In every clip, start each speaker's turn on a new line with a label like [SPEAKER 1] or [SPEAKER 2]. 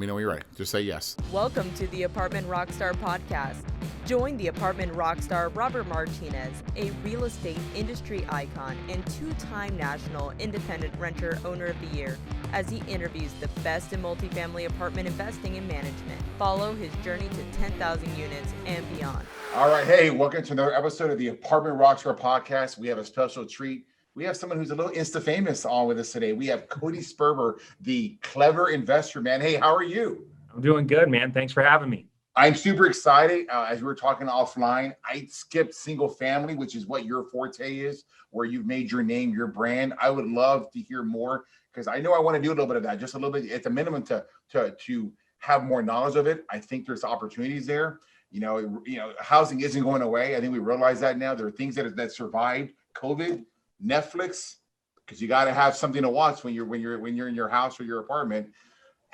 [SPEAKER 1] Let me know when you're ready. Just say yes.
[SPEAKER 2] Welcome to the Apartment Rockstar podcast. Join the Apartment Rockstar Robert Martinez, a real estate industry icon and two-time National Independent Renter Owner of the Year, as he interviews the best in multifamily apartment investing and management. Follow his journey to 10,000 units and beyond.
[SPEAKER 1] All right. Hey, welcome to another episode of the Apartment Rockstar podcast. We have a special treat. We have someone who's a little Insta famous on with us today. We have Cody Sperber, the clever investor, man. Hey, how are you?
[SPEAKER 3] I'm doing good, man. Thanks for having me.
[SPEAKER 1] I'm super excited. As we were talking offline, I skipped single family, which is what your forte is, where you've made your name, your brand. I would love to hear more because I know I want to do a little bit of that, just a little bit at the minimum to have more knowledge of it. I think there's opportunities there. You know, housing isn't going away. I think we realize that now. There are things that survived COVID. Netflix, because you got to have something to watch when you're in your house or your apartment.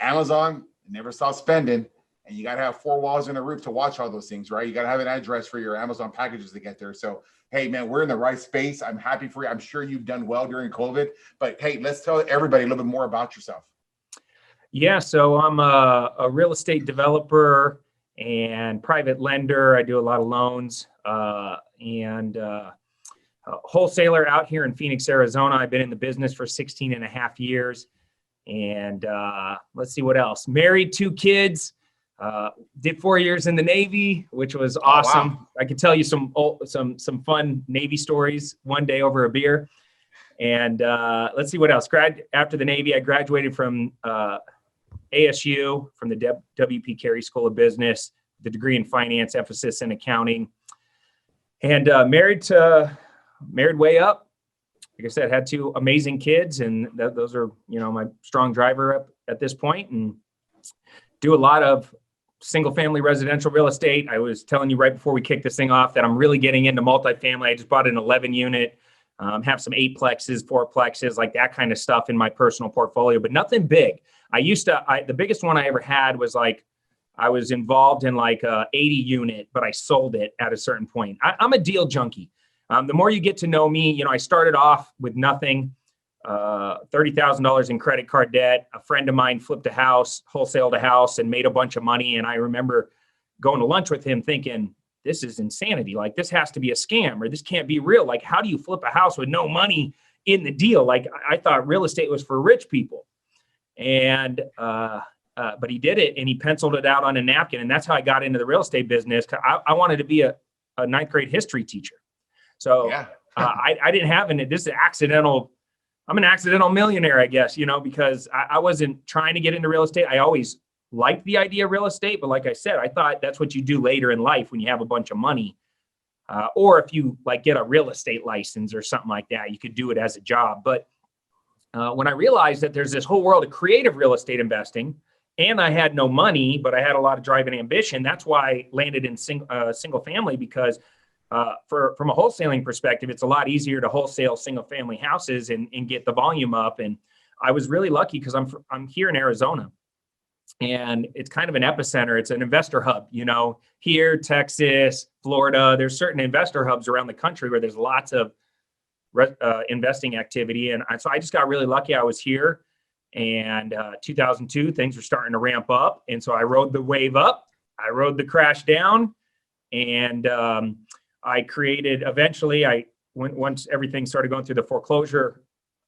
[SPEAKER 1] Amazon, never stop spending, and you got to have four walls and a roof to watch all those things, right? You got to have an address for your Amazon packages to get there. So, hey, man, we're in the right space. I'm happy for you. I'm sure you've done well during COVID, but hey, let's tell everybody a little bit more about yourself.
[SPEAKER 3] Yeah, so I'm a real estate developer and private lender. I do a lot of loans and wholesaler out here in Phoenix, Arizona. I've been in the business for 16 and a half years. And let's see what else. Married, 2 kids, did 4 years in the Navy, which was awesome.
[SPEAKER 1] Wow.
[SPEAKER 3] I could tell you some fun Navy stories one day over a beer. And let's see what else. After the Navy, I graduated from ASU, from the W.P. Carey School of Business, the degree in finance, emphasis in accounting, and married way up. Like I said, had 2 amazing kids, and those are, my strong driver up at this point, and do a lot of single family residential real estate. I was telling you right before we kicked this thing off that I'm really getting into multifamily. I just bought an 11 unit, have some 8-plexes, 4-plexes, like that kind of stuff in my personal portfolio, but nothing big. The biggest one I ever had was I was involved in a 80 unit, but I sold it at a certain point. I'm a deal junkie. The more you get to know me, I started off with nothing, $30,000 in credit card debt. A friend of mine flipped a house, wholesaled a house, and made a bunch of money. And I remember going to lunch with him thinking, this is insanity. Like, this has to be a scam, or this can't be real. Like, how do you flip a house with no money in the deal? Like, I thought real estate was for rich people. And but he did it, and he penciled it out on a napkin. And that's how I got into the real estate business. I wanted to be a 9th grade history teacher. So yeah. I didn't have this is accidental. I'm an accidental millionaire, I guess, because I wasn't trying to get into real estate. I always liked the idea of real estate. But like I said, I thought that's what you do later in life when you have a bunch of money. Or if you get a real estate license or something like that, you could do it as a job. But when I realized that there's this whole world of creative real estate investing, and I had no money, but I had a lot of drive and ambition, that's why I landed in single family, because from a wholesaling perspective, it's a lot easier to wholesale single family houses and get the volume up. And I was really lucky because I'm here in Arizona, and it's kind of an epicenter. It's an investor hub, here, Texas, Florida. There's certain investor hubs around the country where there's lots of investing activity. And so I just got really lucky. I was here, and 2002, things were starting to ramp up. And so I rode the wave up, I rode the crash down, and I created, eventually, once everything started going through the foreclosure,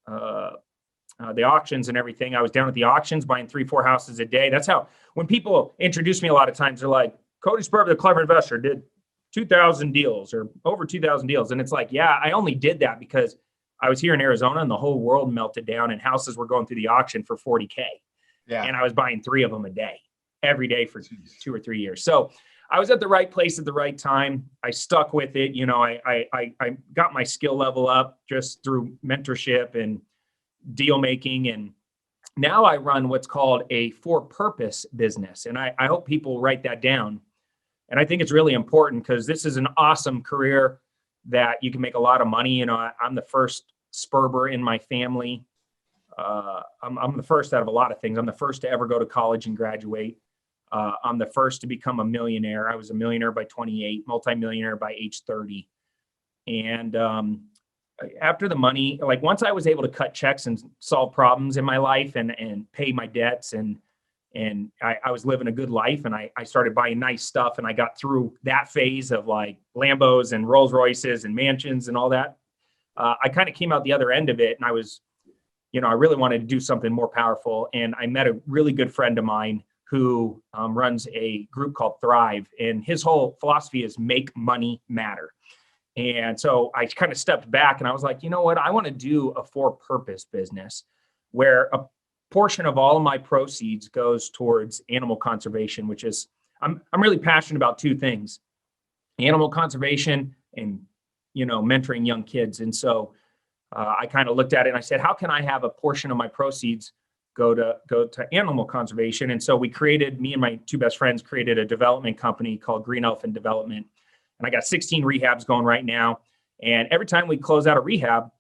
[SPEAKER 3] the auctions and everything, I was down at the auctions buying 3-4 houses a day. That's how, when people introduce me a lot of times, they're like, Cody Sperber, the clever investor, did 2,000 deals or over 2,000 deals. And it's like, yeah, I only did that because I was here in Arizona and the whole world melted down and houses were going through the auction for $40K. Yeah. And I was buying 3 of them a day, every day for 2 or 3 years. So I was at the right place at the right time. I stuck with it. I got my skill level up just through mentorship and deal making. And now I run what's called a for-purpose business. And I hope people write that down. And I think it's really important because this is an awesome career that you can make a lot of money. I'm the first Sperber in my family. I'm the first out of a lot of things. I'm the first to ever go to college and graduate. I'm the first to become a millionaire. I was a millionaire by 28, multimillionaire by age 30. And after the money, once I was able to cut checks and solve problems in my life and pay my debts and I was living a good life, and I started buying nice stuff, and I got through that phase of like Lambos and Rolls Royces and mansions and all that. I kind of came out the other end of it, and I was, I really wanted to do something more powerful. And I met a really good friend of mine who runs a group called Thrive, and his whole philosophy is make money matter. And so I kind of stepped back, and I was like, you know what? I want to do a for-purpose business where a portion of all of my proceeds goes towards animal conservation, which is, I'm really passionate about two things: animal conservation and, mentoring young kids. And so I kind of looked at it and I said, how can I have a portion of my proceeds go to animal conservation? And so me and my two best friends created a development company called Green Elephant Development. And I got 16 rehabs going right now. And every time we close out a rehab,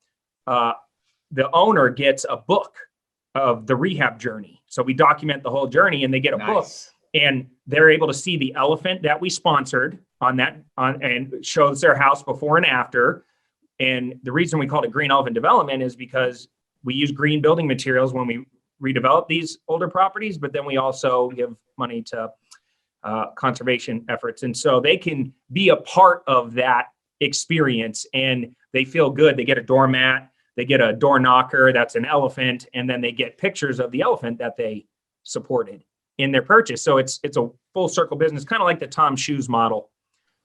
[SPEAKER 3] the owner gets a book of the rehab journey. So we document the whole journey, and they get a book, and they're able to see the elephant that we sponsored and shows their house before and after. And the reason we called it Green Elephant Development is because we use green building materials when we redevelop these older properties, but then we also give money to conservation efforts. And so they can be a part of that experience, and they feel good. They get a doormat, they get a door knocker that's an elephant, and then they get pictures of the elephant that they supported in their purchase. So it's a full circle business, kind of like the Tom Shoes model.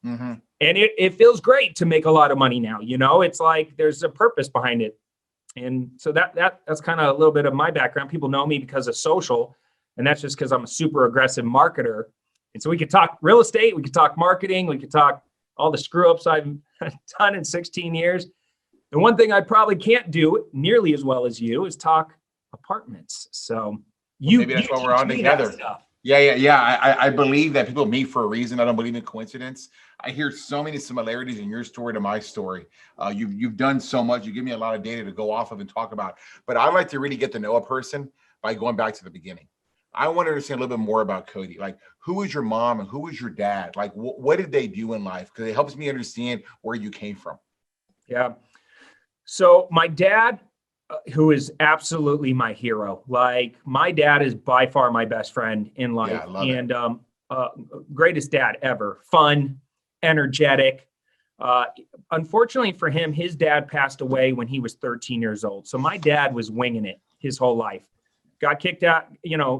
[SPEAKER 3] Mm-hmm. And it feels great to make a lot of money now. It's like there's a purpose behind it. And so that's kind of a little bit of my background. People know me because of social, and that's just because I'm a super aggressive marketer. And so we could talk real estate, we could talk marketing, we could talk all the screw ups I've done in 16 years. The one thing I probably can't do nearly as well as you is talk apartments. So
[SPEAKER 1] maybe that's what we're on together. Yeah. I believe that people meet for a reason. I don't believe in coincidence. I hear so many similarities in your story to my story. You've done so much. You give me a lot of data to go off of and talk about. But I like to really get to know a person by going back to the beginning. I want to understand a little bit more about Cody. Like, who was your mom and who was your dad? Like, what did they do in life? Because it helps me understand where you came from.
[SPEAKER 3] Yeah. So my dad, who is absolutely my hero. Like, my dad is by far my best friend in life. Yeah, I love it. Greatest dad ever. Fun, energetic. Unfortunately for him, his dad passed away when he was 13 years old. So my dad was winging it his whole life. Got kicked out,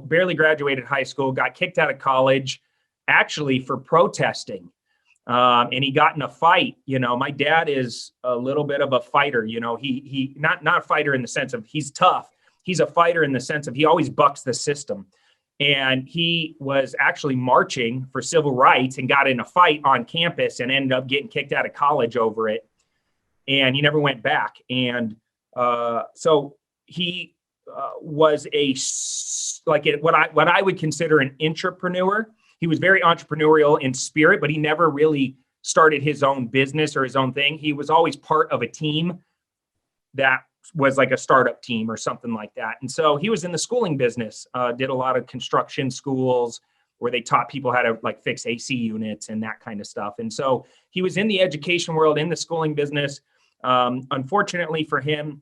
[SPEAKER 3] barely graduated high school, got kicked out of college, actually for protesting. And he got in a fight. My dad is a little bit of a fighter. He not a fighter in the sense of he's tough. He's a fighter in the sense of he always bucks the system. And he was actually marching for civil rights and got in a fight on campus and ended up getting kicked out of college over it. And he never went back. And so he was what I would consider an entrepreneur. He was very entrepreneurial in spirit, but he never really started his own business or his own thing. He was always part of a team that was like a startup team or something like that. And so he was in the schooling business, did a lot of construction schools where they taught people how to like fix AC units and that kind of stuff. And so he was in the education world, in the schooling business. Unfortunately for him,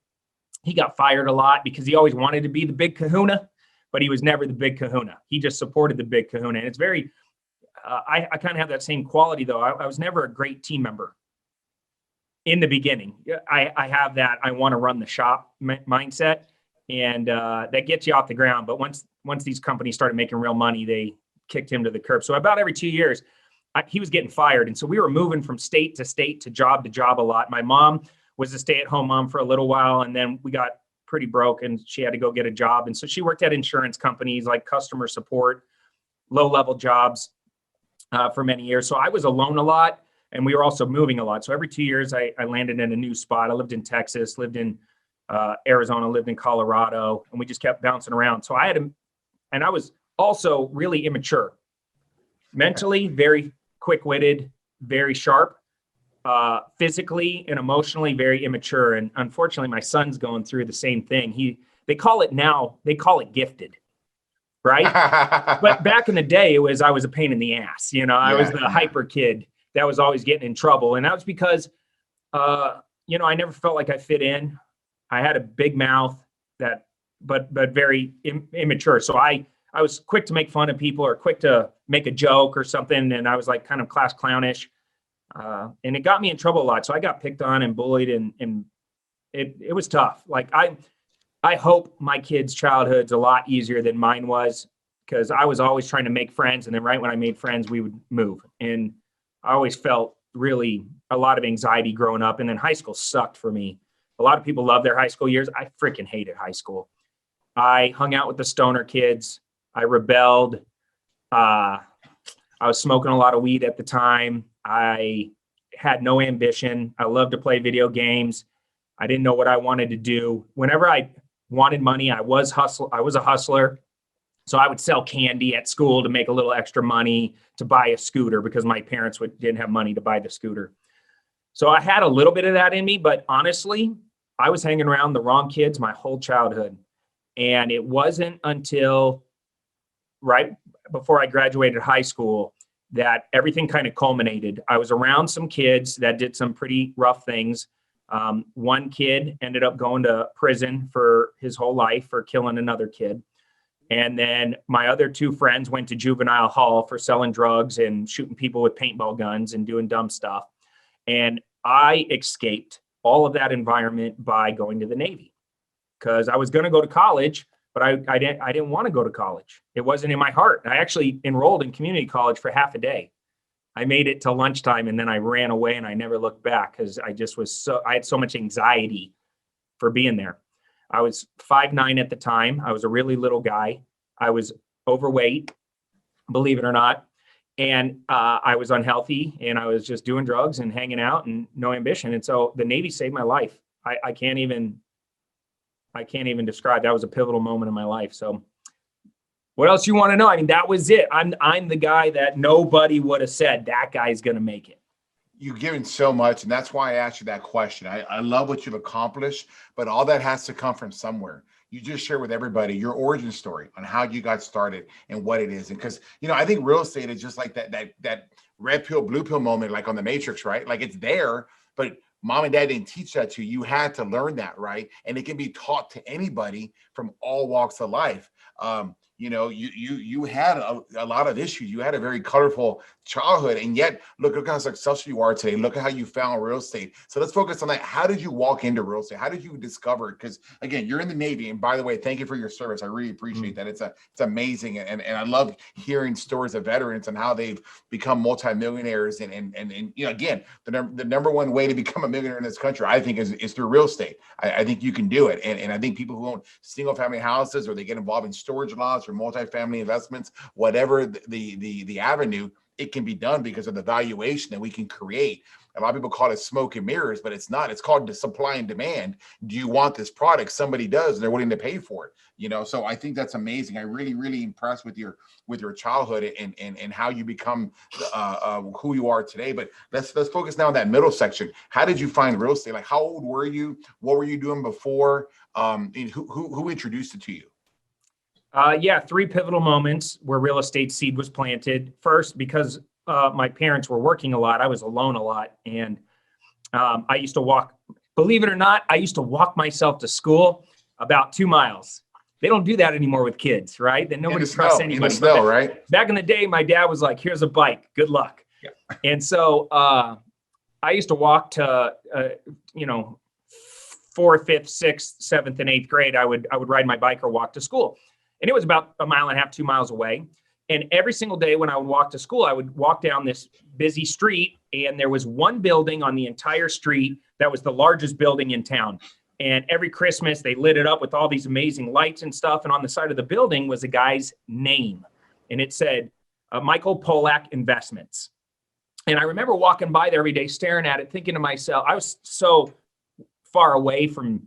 [SPEAKER 3] he got fired a lot because he always wanted to be the big kahuna, but he was never the big kahuna. He just supported the big kahuna. And it's very, I kind of have that same quality though. I was never a great team member in the beginning. I have that, I want to run the shop mindset, and that gets you off the ground. But once these companies started making real money, they kicked him to the curb. So about every 2 years, he was getting fired. And so we were moving from state to state to job a lot. My mom was a stay-at-home mom for a little while, and then we got pretty broke and she had to go get a job. And so she worked at insurance companies, like customer support, low-level jobs for many years. So I was alone a lot, and we were also moving a lot. So every 2 years I landed in a new spot. I lived in Texas, lived in Arizona, lived in Colorado, and we just kept bouncing around. So I was also really immature, mentally very quick-witted, very sharp, physically and emotionally very immature. And unfortunately, my son's going through the same thing. They call it gifted, right? But back in the day, I was a pain in the ass. I was the hyper kid that was always getting in trouble. And that was because, I never felt like I fit in. I had a big mouth but very immature. So I I was quick to make fun of people or quick to make a joke or something. And I was like kind of class clownish. And it got me in trouble a lot. So I got picked on and bullied, and it was tough. Like I hope my kids' childhood's a lot easier than mine was, because I was always trying to make friends. And then right when I made friends, we would move. And I always felt really a lot of anxiety growing up. And then high school sucked for me. A lot of people love their high school years. I freaking hated high school. I hung out with the stoner kids. I rebelled. I was smoking a lot of weed at the time. I had no ambition. I loved to play video games. I didn't know what I wanted to do. Whenever I wanted money, I was a hustler. So I would sell candy at school to make a little extra money to buy a scooter, because my parents didn't have money to buy the scooter. So I had a little bit of that in me, but honestly, I was hanging around the wrong kids my whole childhood. And it wasn't until right before I graduated high school that everything kind of culminated. I was around some kids that did some pretty rough things. One kid ended up going to prison for his whole life for killing another kid. And then my other two friends went to juvenile hall for selling drugs and shooting people with paintball guns and doing dumb stuff. And I escaped all of that environment by going to the Navy, because I was going to go to college, but I didn't want to go to college. It wasn't in my heart. I actually enrolled in community college for half a day. I made it till lunchtime, and then I ran away, and I never looked back, because I had so much anxiety for being there. I was 5'9" at the time. I was a really little guy. I was overweight, believe it or not. And I was unhealthy, and I was just doing drugs and hanging out and no ambition. And so the Navy saved my life. I can't even describe. That was a pivotal moment in my life. So what else you want to know? I mean, that was it. I'm the guy that nobody would have said that guy's going to make it.
[SPEAKER 1] You've given so much, and that's why I asked you that question. I love what you've accomplished, but all that has to come from somewhere. You just share with everybody your origin story on how you got started and what it is. And because, I think real estate is just like that red pill, blue pill moment, like on the Matrix, right? Like it's there, but mom and dad didn't teach that to you. You had to learn that, right? And it can be taught to anybody from all walks of life. You had a lot of issues. You had a very colorful childhood, and yet look at how successful you are today. Look at how you found real estate. So let's focus on that. How did you walk into real estate? How did you discover it? Because again, you're in the Navy, and by the way, thank you for your service. I really appreciate that. It's amazing, and I love hearing stories of veterans and how they've become multimillionaires. And again, the number one way to become a millionaire in this country, I think, is through real estate. I think you can do it, and I think people who own single family houses, or they get involved in storage lots or multifamily investments, whatever the avenue, it can be done because of the valuation that we can create. A lot of people call it smoke and mirrors, but it's not. It's called the supply and demand. Do you want this product? Somebody does, and they're willing to pay for it. So I think that's amazing. I really, really impressed with your childhood and how you become who you are today. But let's focus now on that middle section. How did you find real estate? Like, how old were you? What were you doing before? And who introduced it to you?
[SPEAKER 3] Three pivotal moments where real estate seed was planted. First, because my parents were working a lot, I was alone a lot. And I used to walk, believe it or not, I used to walk myself to school about 2 miles. They don't do that anymore with kids, right? Then nobody trusts anybody.
[SPEAKER 1] In the snow, right?
[SPEAKER 3] Back in the day, my dad was like, here's a bike, good luck. Yeah. And so I used to walk to, 4th, 5th, 6th, 7th, and 8th grade. I would ride my bike or walk to school. And it was about 1.5 miles, 2 miles away. And every single day when I would walk to school, I would walk down this busy street, and there was one building on the entire street that was the largest building in town. And every Christmas, they lit it up with all these amazing lights and stuff. And on the side of the building was a guy's name. And it said, Michael Polak Investments. And I remember walking by there every day, staring at it, thinking to myself, I was so far away from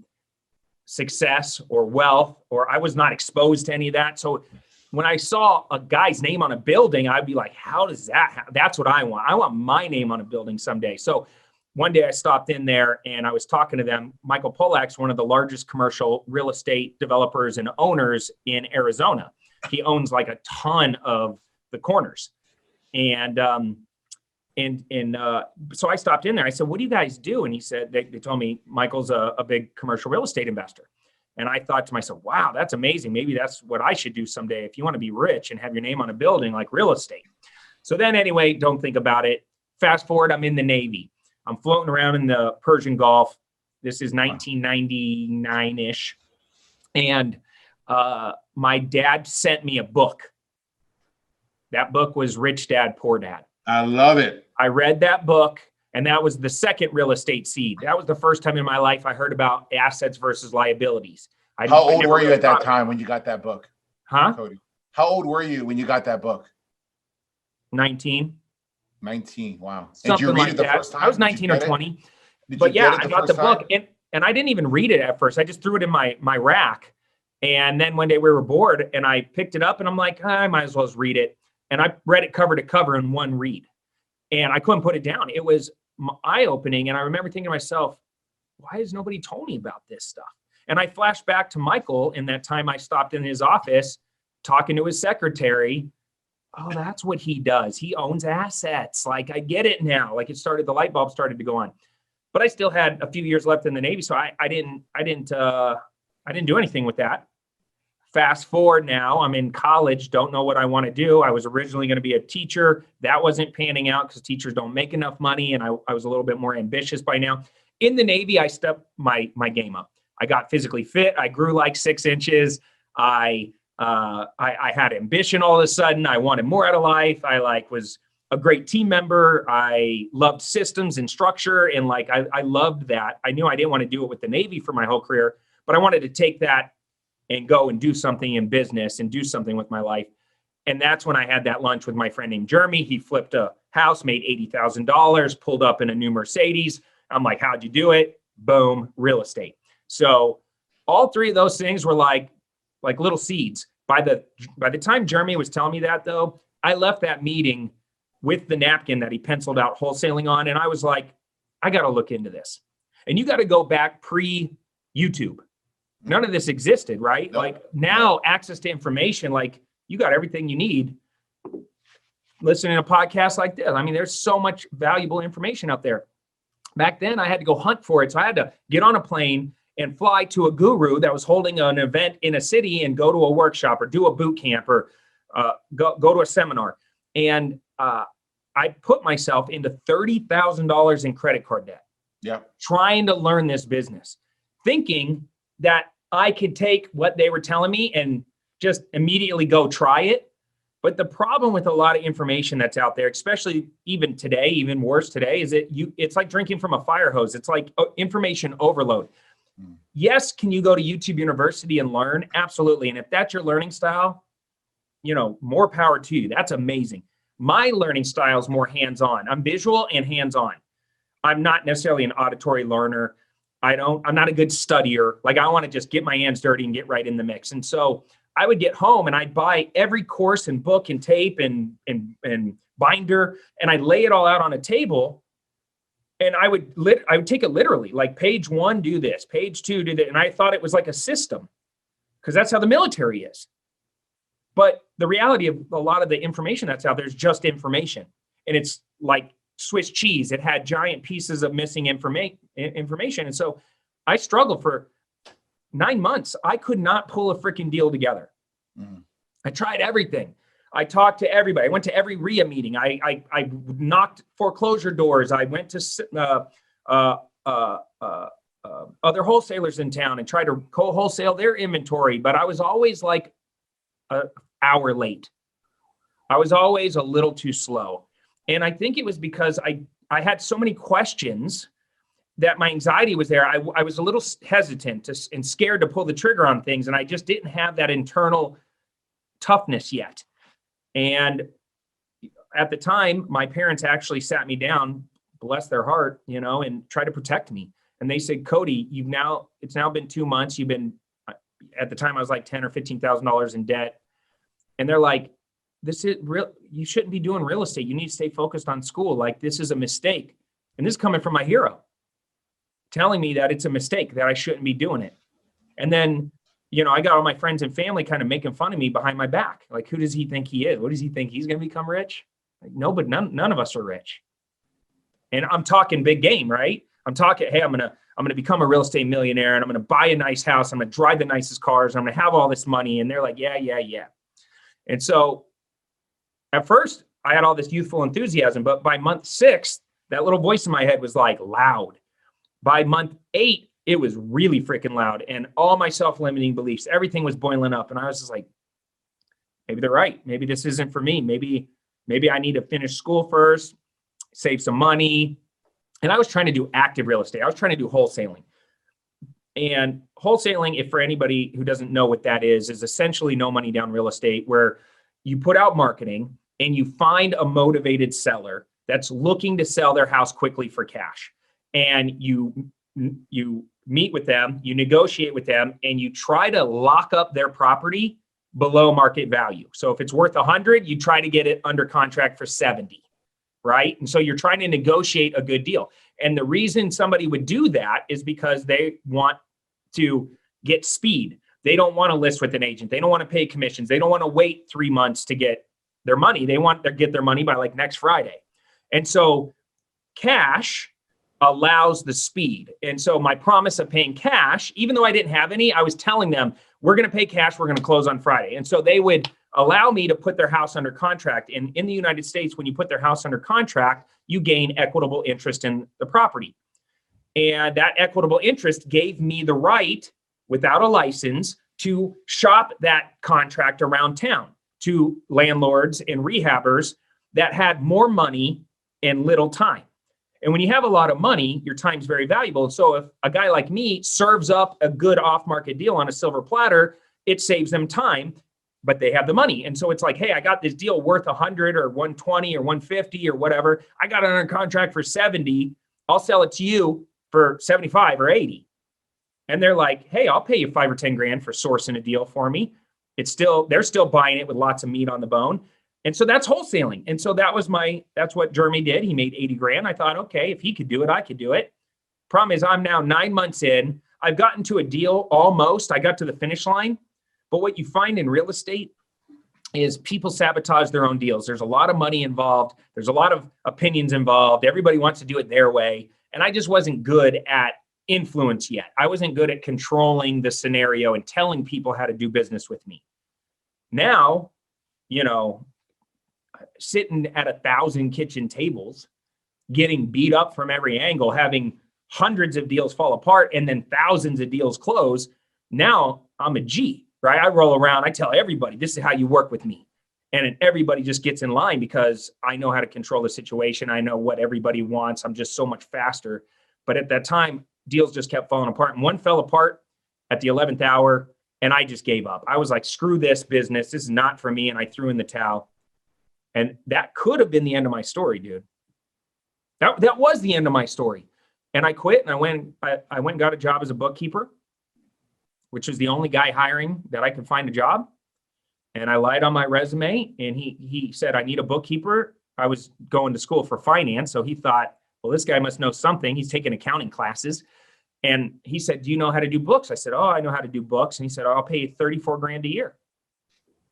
[SPEAKER 3] success or wealth, or I was not exposed to any of that. So when I saw a guy's name on a building, I'd be like, how does that happen? That's what I want. I want my name on a building someday. So one day I stopped in there and I was talking to them. Michael Polak's one of the largest commercial real estate developers and owners in Arizona. He owns like a ton of the corners. And so I stopped in there. I said, what do you guys do? And he said, they told me Michael's a big commercial real estate investor. And I thought to myself, wow, that's amazing. Maybe that's what I should do someday if you want to be rich and have your name on a building like real estate. So then anyway, don't think about it. Fast forward, I'm in the Navy. I'm floating around in the Persian Gulf. This is 1999-ish. And my dad sent me a book. That book was Rich Dad, Poor Dad.
[SPEAKER 1] I love it.
[SPEAKER 3] I read that book, and that was the second real estate seed. That was the first time in my life I heard about assets versus liabilities.
[SPEAKER 1] How old were you at that time when you got that book?
[SPEAKER 3] Huh?
[SPEAKER 1] Cody? How old were you when you got that book?
[SPEAKER 3] 19.
[SPEAKER 1] 19. Wow.
[SPEAKER 3] Something
[SPEAKER 1] Did you read
[SPEAKER 3] like
[SPEAKER 1] it the
[SPEAKER 3] that.
[SPEAKER 1] first time?
[SPEAKER 3] I was 19 or 20. But yeah, I got the book, and I didn't even read it at first. I just threw it in my rack. And then one day we were bored, and I picked it up, and I'm like, I might as well just read it. And I read it cover to cover in one read. And I couldn't put it down. It was eye-opening. And I remember thinking to myself, why has nobody told me about this stuff? And I flashed back to Michael in that time I stopped in his office talking to his secretary. Oh, that's what he does. He owns assets. Like, I get it now. Like, the light bulb started to go on. But I still had a few years left in the Navy, so I didn't do anything with that. Fast forward now, I'm in college, don't know what I want to do. I was originally going to be a teacher. That wasn't panning out because teachers don't make enough money, and I was a little bit more ambitious by now. In the Navy, I stepped my game up. I got physically fit. I grew like 6 inches. I had ambition all of a sudden. I wanted more out of life. I was a great team member. I loved systems and structure. And I loved that. I knew I didn't want to do it with the Navy for my whole career, but I wanted to take that and go and do something in business and do something with my life. And that's when I had that lunch with my friend named Jeremy. He flipped a house, made $80,000, pulled up in a new Mercedes. I'm like, how'd you do it? Boom, real estate. So all three of those things were like little seeds. By the time Jeremy was telling me that, though, I left that meeting with the napkin that he penciled out wholesaling on. And I was like, I got to look into this. And you got to go back pre-YouTube. None of this existed, right?
[SPEAKER 1] Nope.
[SPEAKER 3] Like now, access to information, like you got everything you need listening to podcasts like this. I mean, there's so much valuable information out there. Back then, I had to go hunt for it. So I had to get on a plane and fly to a guru that was holding an event in a city and go to a workshop or do a boot camp or go to a seminar. And I put myself into $30,000 in credit card debt.
[SPEAKER 1] Yeah.
[SPEAKER 3] Trying to learn this business, thinking that I could take what they were telling me and just immediately go try it. But the problem with a lot of information that's out there, especially even today, even worse today, is that it's like drinking from a fire hose. It's like information overload. Yes, can you go to YouTube University and learn? Absolutely. And if that's your learning style, more power to you. That's amazing. My learning style is more hands-on. I'm visual and hands-on. I'm not necessarily an auditory learner. I'm not a good studier. Like I want to just get my hands dirty and get right in the mix. And so I would get home and I'd buy every course and book and tape and binder, and I'd lay it all out on a table. And I would take it literally, like page 1, do this, page 2, do that. And I thought it was like a system because that's how the military is. But the reality of a lot of the information that's out there is just information. And it's like Swiss cheese. It had giant pieces of missing information. And so I struggled for 9 months. I could not pull a freaking deal together. I tried everything. I talked to everybody. I went to every RIA meeting. I knocked foreclosure doors. I went to other wholesalers in town and tried to co-wholesale their inventory. But I was always like an hour late. I was always a little too slow. And I think it was because I had so many questions that my anxiety was there. I was a little hesitant and scared to pull the trigger on things. And I just didn't have that internal toughness yet. And at the time, my parents actually sat me down, bless their heart, and tried to protect me. And they said, Cody, it's now been 2 months. You've been, at the time I was like $10,000 or $15,000 in debt. And they're like, this is real. You shouldn't be doing real estate. You need to stay focused on school. Like this is a mistake. And this is coming from my hero telling me that it's a mistake, that I shouldn't be doing it. And then, I got all my friends and family kind of making fun of me behind my back. Like, who does he think he is? What does he think? He's going to become rich? Like, no, but none of us are rich. And I'm talking big game, right? I'm talking, hey, I'm I'm going to become a real estate millionaire and I'm going to buy a nice house. I'm going to drive the nicest cars. And I'm going to have all this money. And they're like, yeah, yeah, yeah. And so at first I had all this youthful enthusiasm, but by month 6, that little voice in my head was like loud. By month 8, it was really freaking loud. And all my self-limiting beliefs, everything was boiling up. And I was just like, maybe they're right. Maybe this isn't for me. Maybe I need to finish school first, save some money. And I was trying to do active real estate. I was trying to do wholesaling. And wholesaling, if for anybody who doesn't know what that is essentially no money down real estate, where you put out marketing and you find a motivated seller that's looking to sell their house quickly for cash. And you meet with them, you negotiate with them, and you try to lock up their property below market value. So if it's worth 100, you try to get it under contract for 70, right? And so you're trying to negotiate a good deal. And the reason somebody would do that is because they want to get speed. They don't want to list with an agent. They don't want to pay commissions. They don't want to wait 3 months to get their money. They want to get their money by like next Friday. And so cash allows the speed. And so my promise of paying cash, even though I didn't have any, I was telling them, we're going to pay cash. We're going to close on Friday. And so they would allow me to put their house under contract. And in the United States, when you put their house under contract, you gain equitable interest in the property. And that equitable interest gave me the right, without a license, to shop that contract around town to landlords and rehabbers that had more money and little time. And when you have a lot of money, your time's very valuable. So if a guy like me serves up a good off-market deal on a silver platter, it saves them time, but they have the money. And so it's like, hey, I got this deal worth 100 or 120 or 150 or whatever. I got it under contract for 70. I'll sell it to you for 75 or 80. And they're like, hey, I'll pay you 5 or 10 grand for sourcing a deal for me. They're still buying it with lots of meat on the bone. And so that's wholesaling. And so that's what Jeremy did. He made 80 grand. I thought, okay, if he could do it, I could do it. Problem is I'm now 9 months in. I've gotten to a deal almost. I got to the finish line. But what you find in real estate is people sabotage their own deals. There's a lot of money involved. There's a lot of opinions involved. Everybody wants to do it their way. And I just wasn't good at influence yet. I wasn't good at controlling the scenario and telling people how to do business with me. Now, sitting at 1,000 kitchen tables, getting beat up from every angle, having hundreds of deals fall apart and then thousands of deals close. Now I'm a G, right? I roll around. I tell everybody, this is how you work with me. And everybody just gets in line because I know how to control the situation. I know what everybody wants. I'm just so much faster. But at that time, deals just kept falling apart. And one fell apart at the 11th hour and I just gave up. I was like, screw this business. This is not for me. And I threw in the towel. And that could have been the end of my story, dude. That was the end of my story. And I quit and I went and got a job as a bookkeeper, which was the only guy hiring that I could find a job. And I lied on my resume and he said, I need a bookkeeper. I was going to school for finance. So he thought, well, this guy must know something. He's taking accounting classes. And he said, do you know how to do books? I said, oh, I know how to do books. And he said, oh, I'll pay you 34 grand a year.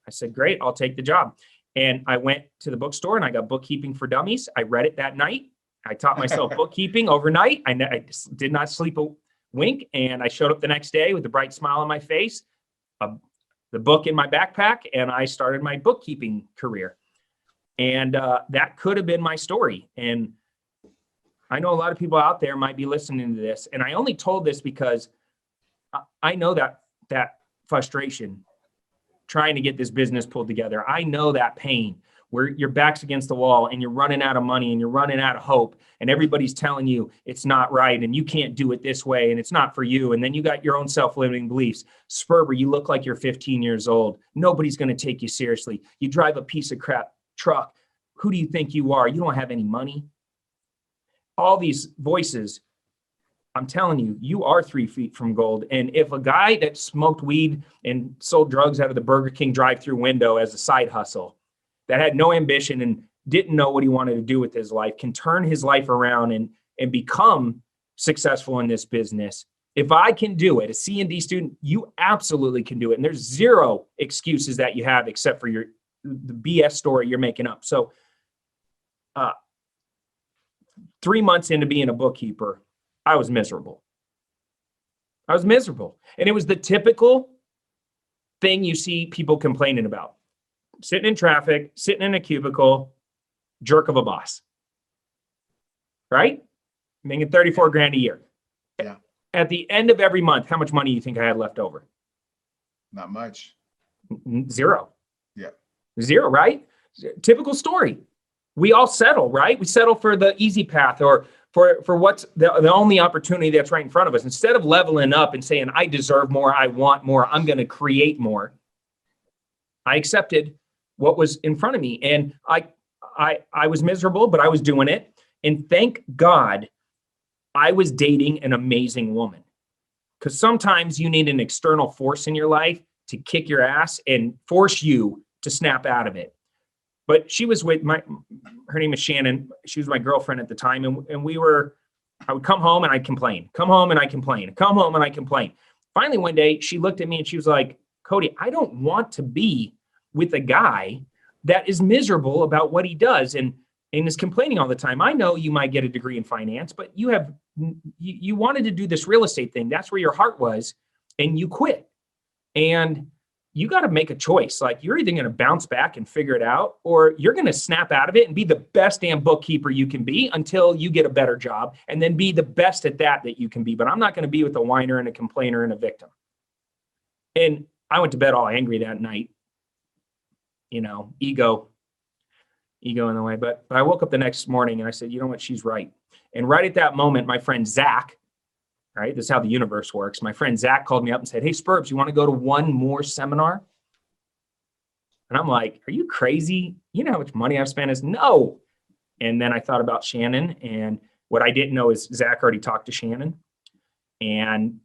[SPEAKER 3] I said, great, I'll take the job. And I went to the bookstore and I got Bookkeeping for Dummies. I read it that night. I taught myself bookkeeping overnight. I did not sleep a wink. And I showed up the next day with a bright smile on my face, the book in my backpack, and I started my bookkeeping career. And that could have been my story. And I know a lot of people out there might be listening to this. And I only told this because I know that frustration trying to get this business pulled together. I know that pain where your back's against the wall and you're running out of money and you're running out of hope and everybody's telling you it's not right and you can't do it this way and it's not for you. And then you got your own self-limiting beliefs. Sperber, you look like you're 15 years old. Nobody's going to take you seriously. You drive a piece of crap truck. Who do you think you are? You don't have any money. All these voices, I'm telling you, you are 3 feet from gold. And if a guy that smoked weed and sold drugs out of the Burger King drive-through window as a side hustle, that had no ambition and didn't know what he wanted to do with his life, can turn his life around and become successful in this business. If I can do it, a C&D student, you absolutely can do it. And there's zero excuses that you have except for the BS story you're making up. So 3 months into being a bookkeeper, I was miserable. I was miserable. And it was the typical thing you see people complaining about. Sitting in traffic, sitting in a cubicle, jerk of a boss. Right? Making 34 grand a year.
[SPEAKER 1] Yeah.
[SPEAKER 3] At the end of every month, how much money do you think I had left over?
[SPEAKER 1] Not much.
[SPEAKER 3] Zero.
[SPEAKER 1] Yeah.
[SPEAKER 3] Zero, right? Typical story. We all settle, right? We settle for the easy path or for what's the only opportunity that's right in front of us. Instead of leveling up and saying, I deserve more, I want more, I'm going to create more. I accepted what was in front of me. And I was miserable, but I was doing it. And thank God I was dating an amazing woman. Because sometimes you need an external force in your life to kick your ass and force you to snap out of it. But she was with her name is Shannon. She was my girlfriend at the time. And I would come home and I'd complain, come home and I complain, come home and I complain. Finally, one day she looked at me and she was like, Cody, I don't want to be with a guy that is miserable about what he does and is complaining all the time. I know you might get a degree in finance, but you wanted to do this real estate thing. That's where your heart was, and you quit. And you got to make a choice. Like, you're either going to bounce back and figure it out, or you're going to snap out of it and be the best damn bookkeeper you can be until you get a better job, and then be the best at that you can be. But I'm not going to be with a whiner and a complainer and a victim. And I went to bed all angry that night. Ego in the way. But I woke up the next morning and I said, you know what? She's right. And right at that moment, my friend Zach, right? This is how the universe works. My friend Zach called me up and said, hey, Spurbs, you want to go to one more seminar? And I'm like, are you crazy? You know how much money I've spent? Is no. And then I thought about Shannon, and what I didn't know is Zach already talked to Shannon, and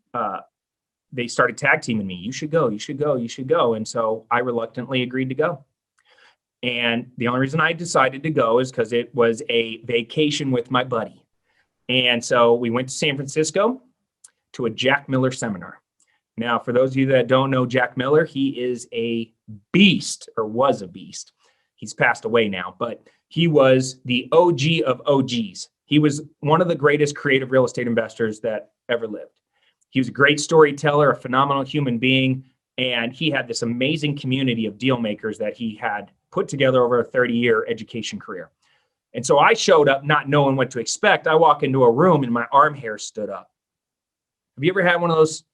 [SPEAKER 3] they started tag teaming me. You should go, you should go, you should go. And so I reluctantly agreed to go. And the only reason I decided to go is because it was a vacation with my buddy. And so we went to San Francisco to a Jack Miller seminar. Now, for those of you that don't know Jack Miller, he is a beast, or was a beast. He's passed away now, but he was the OG of OGs. He was one of the greatest creative real estate investors that ever lived. He was a great storyteller, a phenomenal human being, and he had this amazing community of deal makers that he had put together over a 30-year education career. And so I showed up not knowing what to expect. I walk into a room and my arm hair stood up. Have you ever had one of those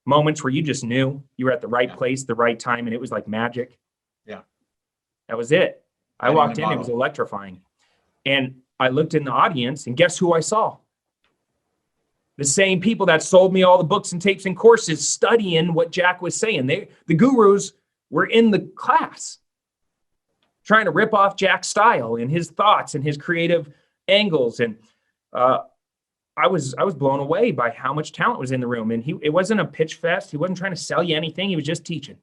[SPEAKER 3] moments where you just knew you were at the right place, the right time, and it was like magic?
[SPEAKER 1] Yeah.
[SPEAKER 3] That was it. I walked in, it was electrifying. And I looked in the audience, and guess who I saw? The same people that sold me all the books and tapes and courses studying what Jack was saying. The gurus were in the class trying to rip off Jack's style and his thoughts and his creative angles. And I was blown away by how much talent was in the room. And it wasn't a pitch fest. He wasn't trying to sell you anything. He was just teaching.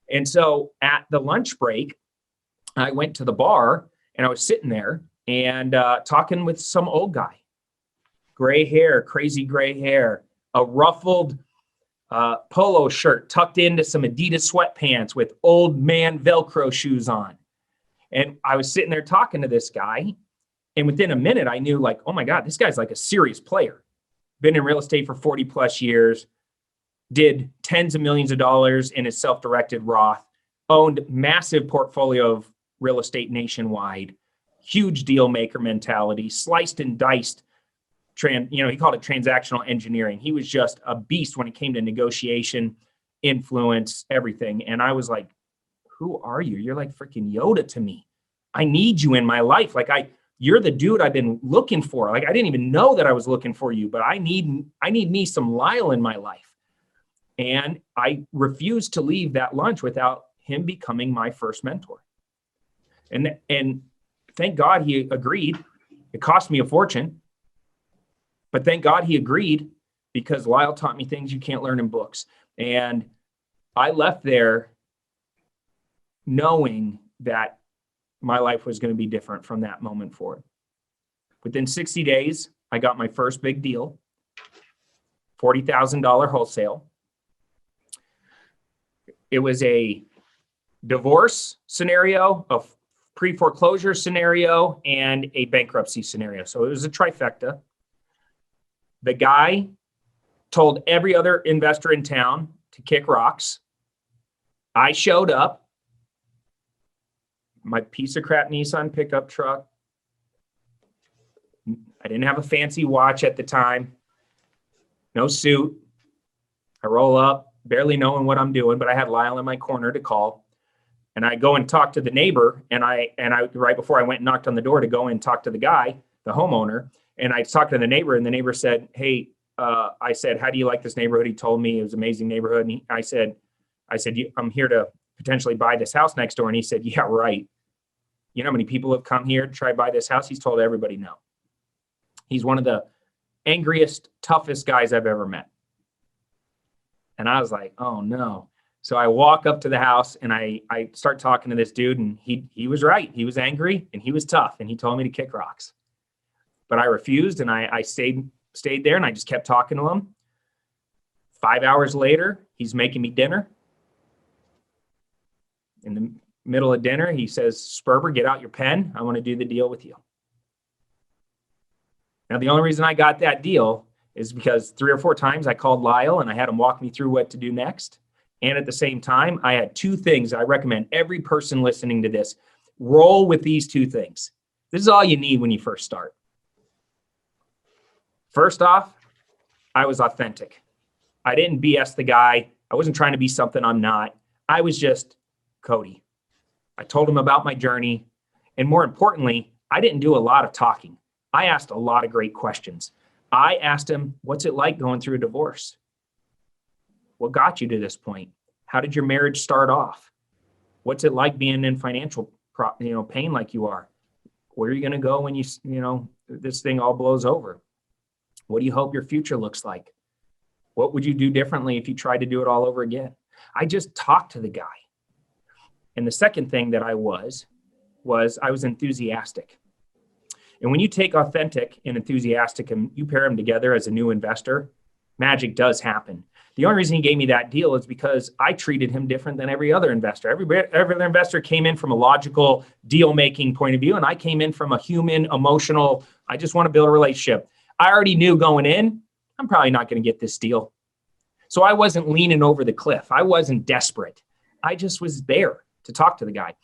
[SPEAKER 3] And so at the lunch break, I went to the bar and I was sitting there and talking with some old guy. Gray hair, crazy gray hair, a ruffled polo shirt tucked into some Adidas sweatpants with old man Velcro shoes on. And I was sitting there talking to this guy. And within a minute, I knew, like, oh my God, this guy's like a serious player. Been in real estate for 40 plus years, did tens of millions of dollars in his self-directed Roth, owned massive portfolio of real estate nationwide, huge deal maker mentality, sliced and diced. He called it transactional engineering. He was just a beast when it came to negotiation, influence, everything. And I was like, who are you? You're like freaking Yoda to me. I need you in my life. You're the dude I've been looking for. Like, I didn't even know that I was looking for you, but I need me some Lyle in my life. And I refused to leave that lunch without him becoming my first mentor. And thank God he agreed. It cost me a fortune, but thank God he agreed, because Lyle taught me things you can't learn in books. And I left there knowing that my life was going to be different from that moment forward. Within 60 days, I got my first big deal, $40,000 wholesale. It was a divorce scenario, a pre-foreclosure scenario, and a bankruptcy scenario. So it was a trifecta. The guy told every other investor in town to kick rocks. I showed up, my piece of crap Nissan pickup truck. I didn't have a fancy watch at the time, no suit. I roll up, barely knowing what I'm doing, but I had Lyle in my corner to call. And I go and talk to the neighbor, and I right before I went and knocked on the door to go and talk to the guy, the homeowner, and I talked to the neighbor, and the neighbor said, hey, I said, how do you like this neighborhood? He told me it was an amazing neighborhood. And I said, I'm here to potentially buy this house next door. And he said, yeah, right. You know how many people have come here to try to buy this house? He's told everybody no. He's one of the angriest, toughest guys I've ever met. And I was like, oh no. So I walk up to the house and I start talking to this dude, and he was right. He was angry and he was tough, and he told me to kick rocks. But I refused, and I stayed there, and I just kept talking to him. 5 hours later, he's making me dinner. In the middle of dinner, he says, Sperber, get out your pen. I want to do the deal with you. Now, the only reason I got that deal is because 3 or 4 times I called Lyle and I had him walk me through what to do next. And at the same time, I had 2 things I recommend every person listening to this. Roll with these 2 things. This is all you need when you first start. First off, I was authentic. I didn't BS the guy. I wasn't trying to be something I'm not. I was just Cody. I told him about my journey. And more importantly, I didn't do a lot of talking. I asked a lot of great questions. I asked him, what's it like going through a divorce? What got you to this point? How did your marriage start off? What's it like being in financial pain like you are? Where are you going to go when this thing all blows over? What do you hope your future looks like? What would you do differently if you tried to do it all over again? I just talked to the guy. And the second thing that I was enthusiastic. And when you take authentic and enthusiastic and you pair them together as a new investor, magic does happen. The only reason he gave me that deal is because I treated him different than every other investor. Every other investor came in from a logical deal-making point of view, and I came in from a human, emotional, I just want to build a relationship. I already knew going in, I'm probably not going to get this deal. So I wasn't leaning over the cliff. I wasn't desperate. I just was there to talk to the guy.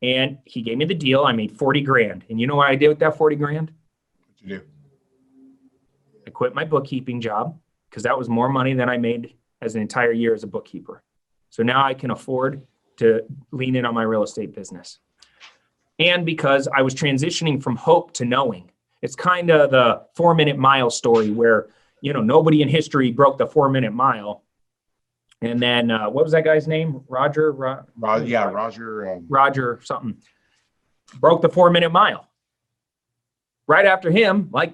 [SPEAKER 3] And he gave me the deal. I made 40 grand. And you know what I did with that 40 grand?
[SPEAKER 1] What'd you do?
[SPEAKER 3] I quit my bookkeeping job because that was more money than I made as an entire year as a bookkeeper. So now I can afford to lean in on my real estate business. And because I was transitioning from hope to knowing. It's kind of the 4-minute mile story where, nobody in history broke the 4-minute mile. And then what was that guy's name? Roger something. Broke the 4-minute mile. Right after him, like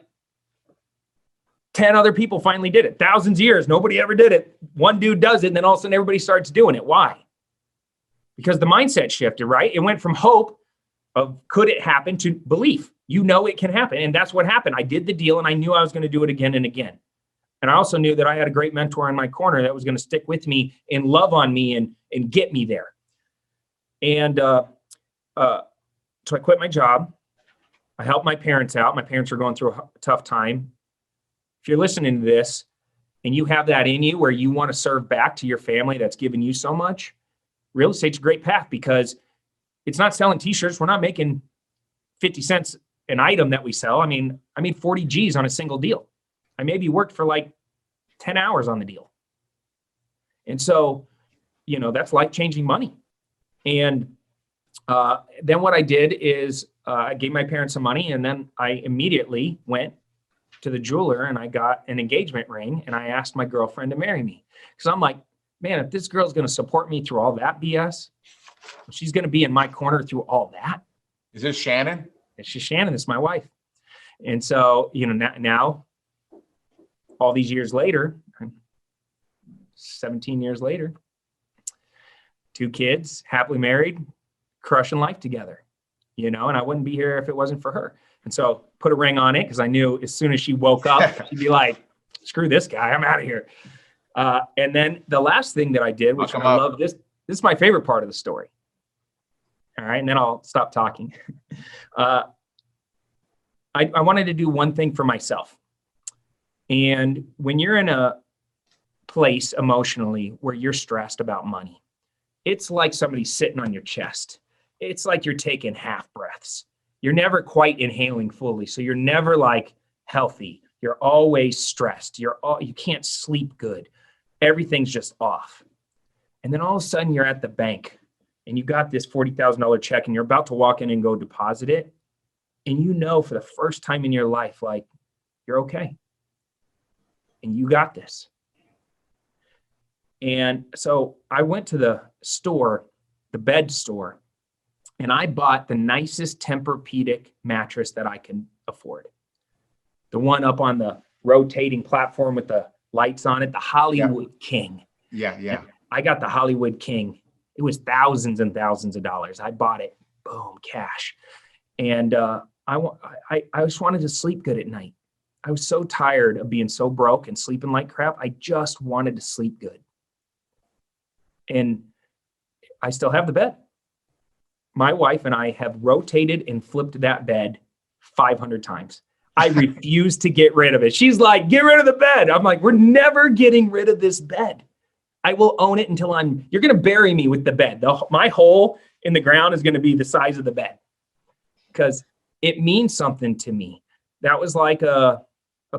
[SPEAKER 3] 10 other people finally did it. Thousands of years, nobody ever did it. One dude does it, and then all of a sudden everybody starts doing it. Why? Because the mindset shifted, right? It went from hope of could it happen to belief. It can happen. And that's what happened. I did the deal, and I knew I was going to do it again and again. And I also knew that I had a great mentor in my corner that was going to stick with me and love on me and get me there. And so I quit my job. I helped my parents out. My parents were going through a tough time. If you're listening to this and you have that in you where you want to serve back to your family that's given you so much, real estate's a great path because it's not selling t-shirts. We're not making 50 cents an item that we sell. I made 40 G's on a single deal. I maybe worked for like 10 hours on the deal. And so, that's life-changing money. And then what I did is I gave my parents some money, and then I immediately went to the jeweler and I got an engagement ring, and I asked my girlfriend to marry me. Because I'm like, man, if this girl's going to support me through all that BS, she's going to be in my corner through all that.
[SPEAKER 1] Is this Shannon?
[SPEAKER 3] It's just Shannon. It's my wife. And so, now all these years later, 17 years later, 2 kids, happily married, crushing life together, and I wouldn't be here if it wasn't for her. And so put a ring on it because I knew as soon as she woke up, she'd be like, screw this guy, I'm out of here. And then the last thing that I did, which I love, this is my favorite part of the story. All right. And then I'll stop talking. I wanted to do one thing for myself. And when you're in a place emotionally where you're stressed about money. It's like somebody's sitting on your chest. It's like you're taking half breaths. You're never quite inhaling fully. So you're never like healthy. You're always stressed. You can't sleep good. Everything's just off. And then all of a sudden you're at the bank and you got this $40,000 check and you're about to walk in and go deposit it. And you know, for the first time in your life, like, you're okay. And you got this. And so I went to the store, the bed store, and I bought the nicest Tempur-Pedic mattress that I can afford. The one up on the rotating platform with the lights on it, the Hollywood King.
[SPEAKER 1] Yeah.
[SPEAKER 3] And I got the Hollywood King. It was thousands and thousands of dollars. I bought it, boom, cash. And I just wanted to sleep good at night. I was so tired of being so broke and sleeping like crap. I just wanted to sleep good. And I still have the bed. My wife and I have rotated and flipped that bed 500 times. I refuse to get rid of it. She's like, get rid of the bed. I'm like, we're never getting rid of this bed. I will own it until you're going to bury me with the bed. My hole in the ground is going to be the size of the bed because it means something to me. That was like a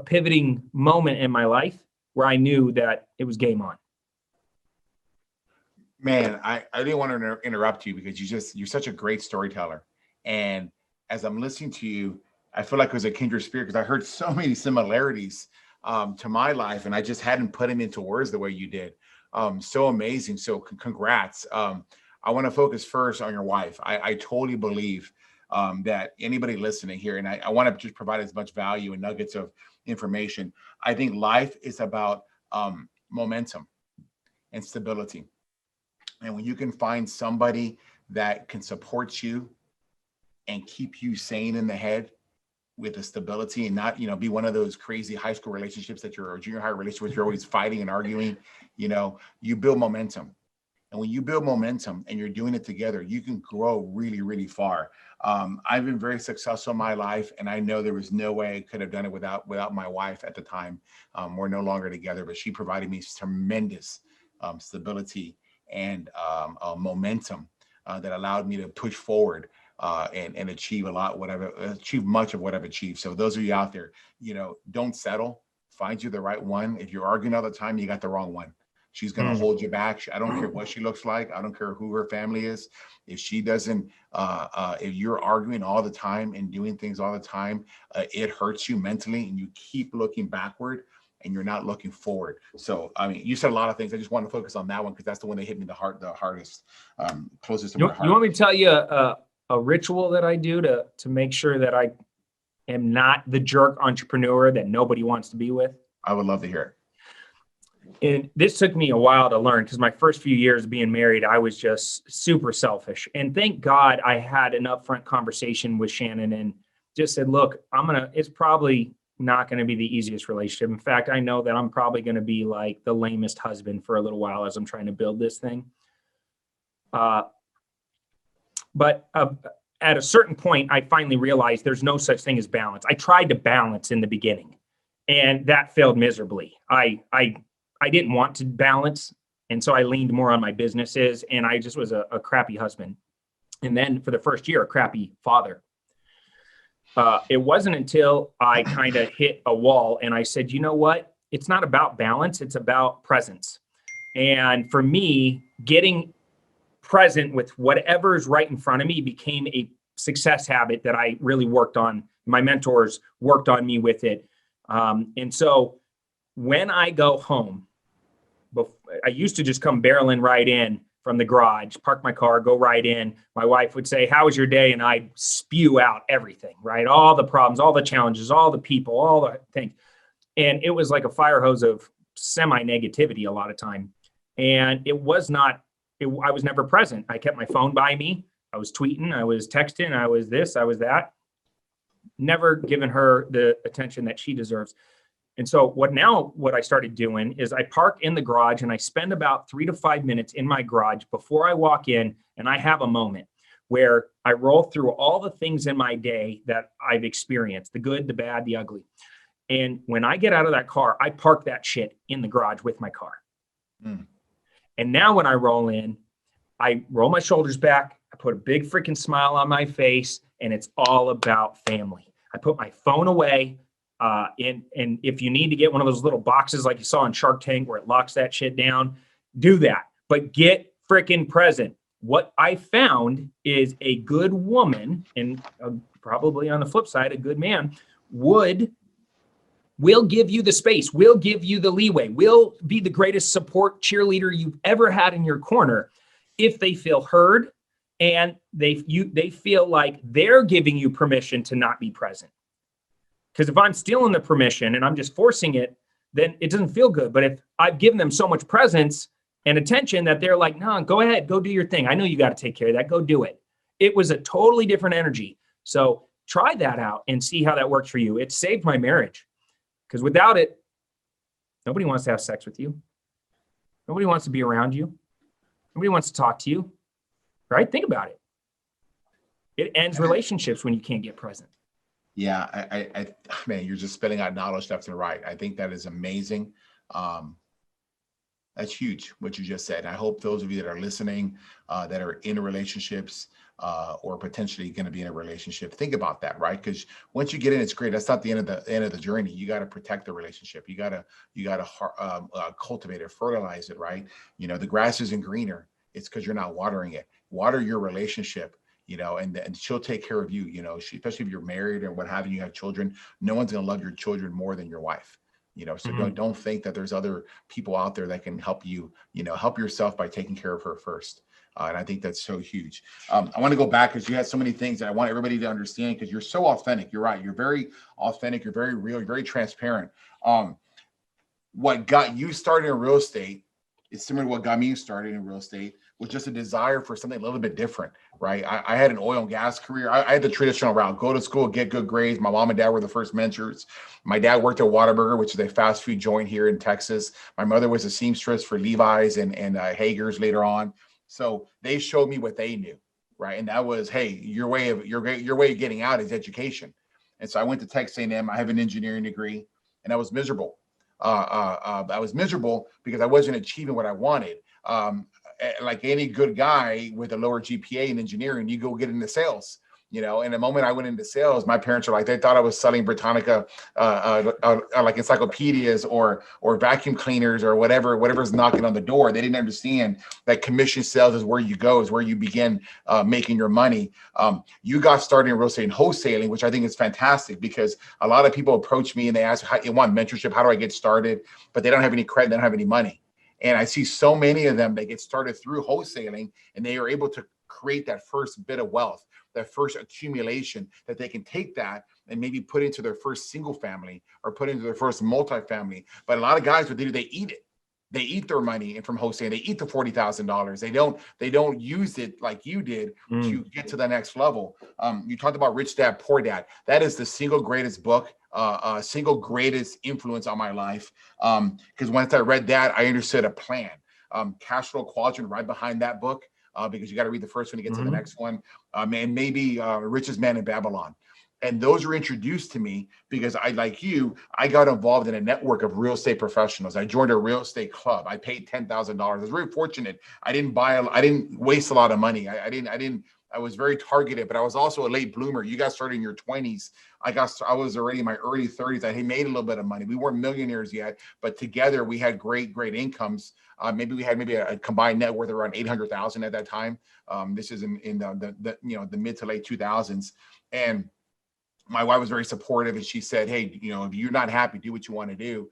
[SPEAKER 3] pivoting moment in my life where I knew that it was game on.
[SPEAKER 1] Man, I didn't want to interrupt you because you're such a great storyteller. And as I'm listening to you, I feel like it was a kindred spirit because I heard so many similarities to my life, and I just hadn't put them into words the way you did. So amazing. So congrats. I want to focus first on your wife. I totally believe that anybody listening here, and I want to just provide as much value and nuggets of information. I think life is about momentum and stability. And when you can find somebody that can support you and keep you sane in the head with the stability and not, be one of those crazy high school relationships that or junior high relationships, you're always fighting and arguing, you build momentum. And when you build momentum and you're doing it together, you can grow really, really far. I've been very successful in my life, and I know there was no way I could have done it without my wife at the time. We're no longer together, but she provided me tremendous stability and momentum that allowed me to push forward and achieve much of what I've achieved. So those of you out there, don't settle. Find you the right one. If you're arguing all the time, you got the wrong one. She's going to hold you back. I don't care what she looks like. I don't care who her family is. If she doesn't, if you're arguing all the time and doing things all the time, it hurts you mentally, and you keep looking backward and you're not looking forward. So, you said a lot of things. I just want to focus on that one because that's the one that hit me the hardest, closest to my heart.
[SPEAKER 3] You want me to tell you a ritual that I do to make sure that I am not the jerk entrepreneur that nobody wants to be with?
[SPEAKER 1] I would love to hear it.
[SPEAKER 3] And this took me a while to learn because my first few years of being married, I was just super selfish. And thank God I had an upfront conversation with Shannon and just said, look, it's probably not going to be the easiest relationship. In fact, I know that I'm probably going to be like the lamest husband for a little while as I'm trying to build this thing. But at a certain point, I finally realized there's no such thing as balance. I tried to balance in the beginning, and that failed miserably. I didn't want to balance, and so I leaned more on my businesses, and I just was a crappy husband. And then for the first year, a crappy father. It wasn't until I kind of hit a wall and I said, you know what? It's not about balance. It's about presence. And for me, getting present with whatever's right in front of me became a success habit that I really worked on. My mentors worked on me with it. And so when I go home, I used to just come barreling right in from the garage, park my car, go right in. My wife would say, how was your day? And I'd spew out everything, right? All the problems, all the challenges, all the people, all the things. And it was like a fire hose of semi-negativity a lot of time. And I was never present. I kept my phone by me. I was tweeting, I was texting, I was this, I was that. Never given her the attention that she deserves. And so what I started doing is I park in the garage and I spend about 3 to 5 minutes in my garage before I walk in, and I have a moment where I roll through all the things in my day that I've experienced, the good, the bad, the ugly. And when I get out of that car, I park that shit in the garage with my car.
[SPEAKER 1] Mm.
[SPEAKER 3] And now when I roll in, I roll my shoulders back. I put a big freaking smile on my face, and it's all about family. I put my phone away. And if you need to get one of those little boxes like you saw in Shark Tank where it locks that shit down, do that. But get freaking present. What I found is a good woman, and probably on the flip side, a good man will give you the space, will give you the leeway, will be the greatest support cheerleader you've ever had in your corner if they feel heard and they feel like they're giving you permission to not be present. Because if I'm stealing the permission and I'm just forcing it, then it doesn't feel good. But if I've given them so much presence and attention that they're like, no, go ahead, go do your thing. I know you got to take care of that. Go do it. It was a totally different energy. So try that out and see how that works for you. It saved my marriage because without it, nobody wants to have sex with you. Nobody wants to be around you. Nobody wants to talk to you, right? Think about it. It ends relationships when you can't get present.
[SPEAKER 1] Yeah, I man, you're just spilling out knowledge left and right. I think that is amazing. That's huge, what you just said. I hope those of you that are listening, that are in relationships, or potentially going to be in a relationship, think about that, right? Because once you get in, it's great. That's not the end of the journey. You got to protect the relationship. You got to cultivate it, fertilize it, right? You know, the grass isn't greener. It's because you're not watering it. Water your relationship. You know, and she'll take care of you, you know, especially if you're married or what have you, have children. No one's going to love your children more than your wife, you know, so don't think that there's other people out there that can help you, you know, help yourself by taking care of her first. And I think that's so huge. I want to go back because you had so many things that I want everybody to understand because you're so authentic. You're right. You're very authentic. You're very real. You're very transparent. What got you started in real estate is similar to what got me started in real estate, was just a desire for something a little bit different, right? I had an oil and gas career. I had the traditional route, go to school, get good grades. My mom and dad were the first mentors. My dad worked at Whataburger, which is a fast food joint here in Texas. My mother was a seamstress for Levi's and Hager's later on. So they showed me what they knew, right? And that was, hey, your way of getting out is education. And so I went to Texas A&M. I have an engineering degree, and I was miserable. I was miserable because I wasn't achieving what I wanted. Like any good guy with a lower GPA in engineering, you go get into sales, you know. And the moment I went into sales, my parents were like, they thought I was selling Britannica, like encyclopedias or vacuum cleaners or whatever's knocking on the door. They didn't understand that commission sales is where you go, is where you begin making your money. You got started in real estate and wholesaling, which I think is fantastic because a lot of people approach me and they ask, you want mentorship? How do I get started? But they don't have any credit, they don't have any money. And I see so many of them that get started through wholesaling and they are able to create that first bit of wealth, that first accumulation that they can take that and maybe put into their first single family or put into their first multifamily. But a lot of guys, what they do, they eat it. They eat their money from wholesaling. They eat the $40,000. They don't use it like you did to get to the next level. You talked about Rich Dad, Poor Dad. That is the single greatest book, single greatest influence on my life. Because once I read that, I understood a plan. Cash flow quadrant right behind that book, because you got to read the first one to get to the next one. And maybe Richest Man in Babylon. And those were introduced to me because I got involved in a network of real estate professionals. I joined a real estate club. I paid $10,000. I was very fortunate. I didn't waste a lot of money. I was very targeted, but I was also a late bloomer. You got started in your 20s. I was already in my early 30s. I had made a little bit of money. We weren't millionaires yet, but together we had great incomes. Maybe we had a combined net worth around 800,000 at that time. This is in the mid to late 2000s. And my wife was very supportive, and she said, hey, if you're not happy, do what you want to do,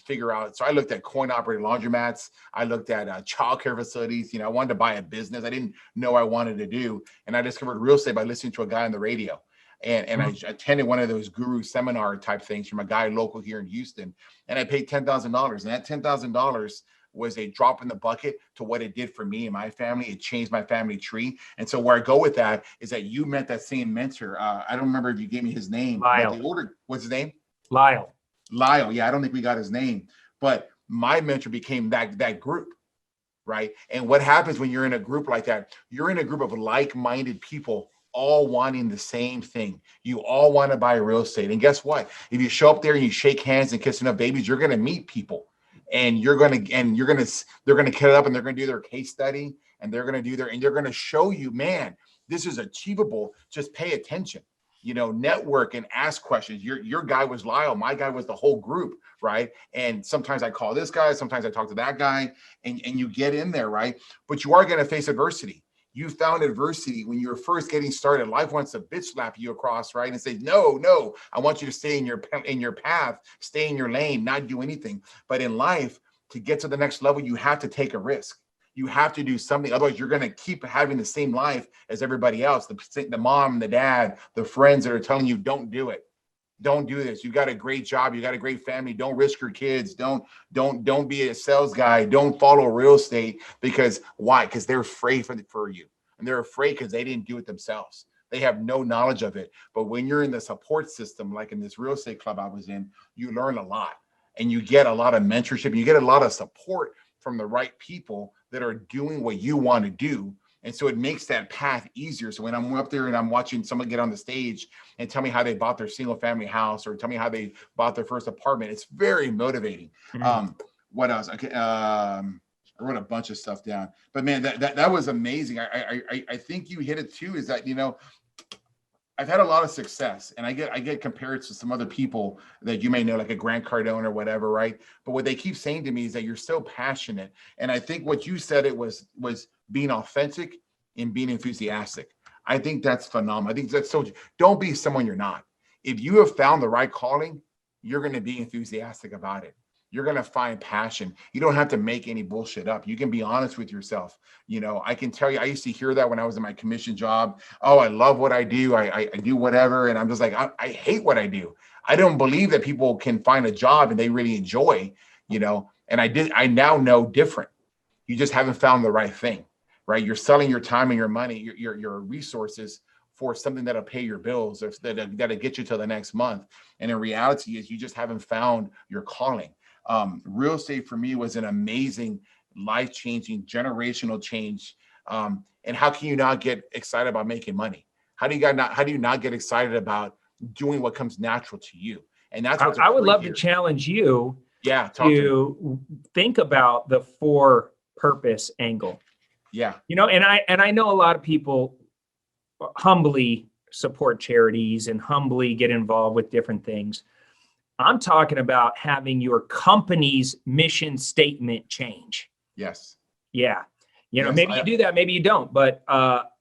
[SPEAKER 1] figure out. So I looked at coin operated laundromats. I looked at childcare facilities. I wanted to buy a business I didn't know I wanted to do. And I discovered real estate by listening to a guy on the radio. And I attended one of those guru seminar type things from a guy local here in Houston. And I paid $10,000. And that $10,000 was a drop in the bucket to what it did for me and my family. It changed my family tree. And so where I go with that is that you met that same mentor. I don't remember if you gave me his name.
[SPEAKER 3] Lyle.
[SPEAKER 1] What's his name?
[SPEAKER 3] Lyle.
[SPEAKER 1] Yeah, I don't think we got his name. But my mentor became that group, right? And what happens when you're in a group like that? You're in a group of like-minded people all wanting the same thing. You all want to buy real estate. And guess what? If you show up there and you shake hands and kiss enough babies, you're going to meet people. and they're going to cut it up, and they're going to do their case study, and they're going to show you, man, this is achievable. Just pay attention, network and ask questions. Your guy was Lyle. My guy was the whole group, right? And sometimes I call this guy, sometimes I talk to that guy, and you get in there, right? But you are going to face adversity. You found adversity when you were first getting started. Life wants to bitch slap you across, right? And say, no, I want you to stay in your path, stay in your lane, not do anything. But in life, to get to the next level, you have to take a risk. You have to do something. Otherwise, you're going to keep having the same life as everybody else. The mom, the dad, the friends that are telling you, don't do it. Don't do this. You got a great job. You got a great family. Don't risk your kids. Don't be a sales guy. Don't follow real estate. Because why? Because they're afraid for you. And they're afraid because they didn't do it themselves. They have no knowledge of it. But when you're in the support system, like in this real estate club I was in, you learn a lot, and you get a lot of mentorship. You get a lot of support from the right people that are doing what you want to do. And so it makes that path easier. So when I'm up there and I'm watching someone get on the stage and tell me how they bought their single family house, or tell me how they bought their first apartment, it's very motivating. What else? Okay. I wrote a bunch of stuff down, but man, that was amazing. I think you hit it too, is that, I've had a lot of success, and I get compared to some other people that you may know, like a Grant Cardone or whatever, right? But what they keep saying to me is that you're so passionate. And I think what you said, it was being authentic and being enthusiastic. I think that's phenomenal. I think that's so, don't be someone you're not. If you have found the right calling, you're going to be enthusiastic about it. You're going to find passion. You don't have to make any bullshit up. You can be honest with yourself. I can tell you, I used to hear that when I was in my commission job. Oh, I love what I do. I do whatever. And I'm just like, I hate what I do. I don't believe that people can find a job and they really enjoy, and I now know different. You just haven't found the right thing, right? You're selling your time and your money, your resources for something that'll pay your bills, or that'll get you to the next month. And in reality is you just haven't found your calling. Real estate for me was an amazing, life-changing, generational change. And how can you not get excited about making money? How do you not get excited about doing what comes natural to you? And that's what
[SPEAKER 3] I would love to challenge you.
[SPEAKER 1] Yeah,
[SPEAKER 3] to think about the for purpose angle.
[SPEAKER 1] Yeah.
[SPEAKER 3] And I know a lot of people humbly support charities and humbly get involved with different things. I'm talking about having your company's mission statement change.
[SPEAKER 1] Yes.
[SPEAKER 3] Yeah.
[SPEAKER 1] Yes,
[SPEAKER 3] maybe you do that, maybe you don't. But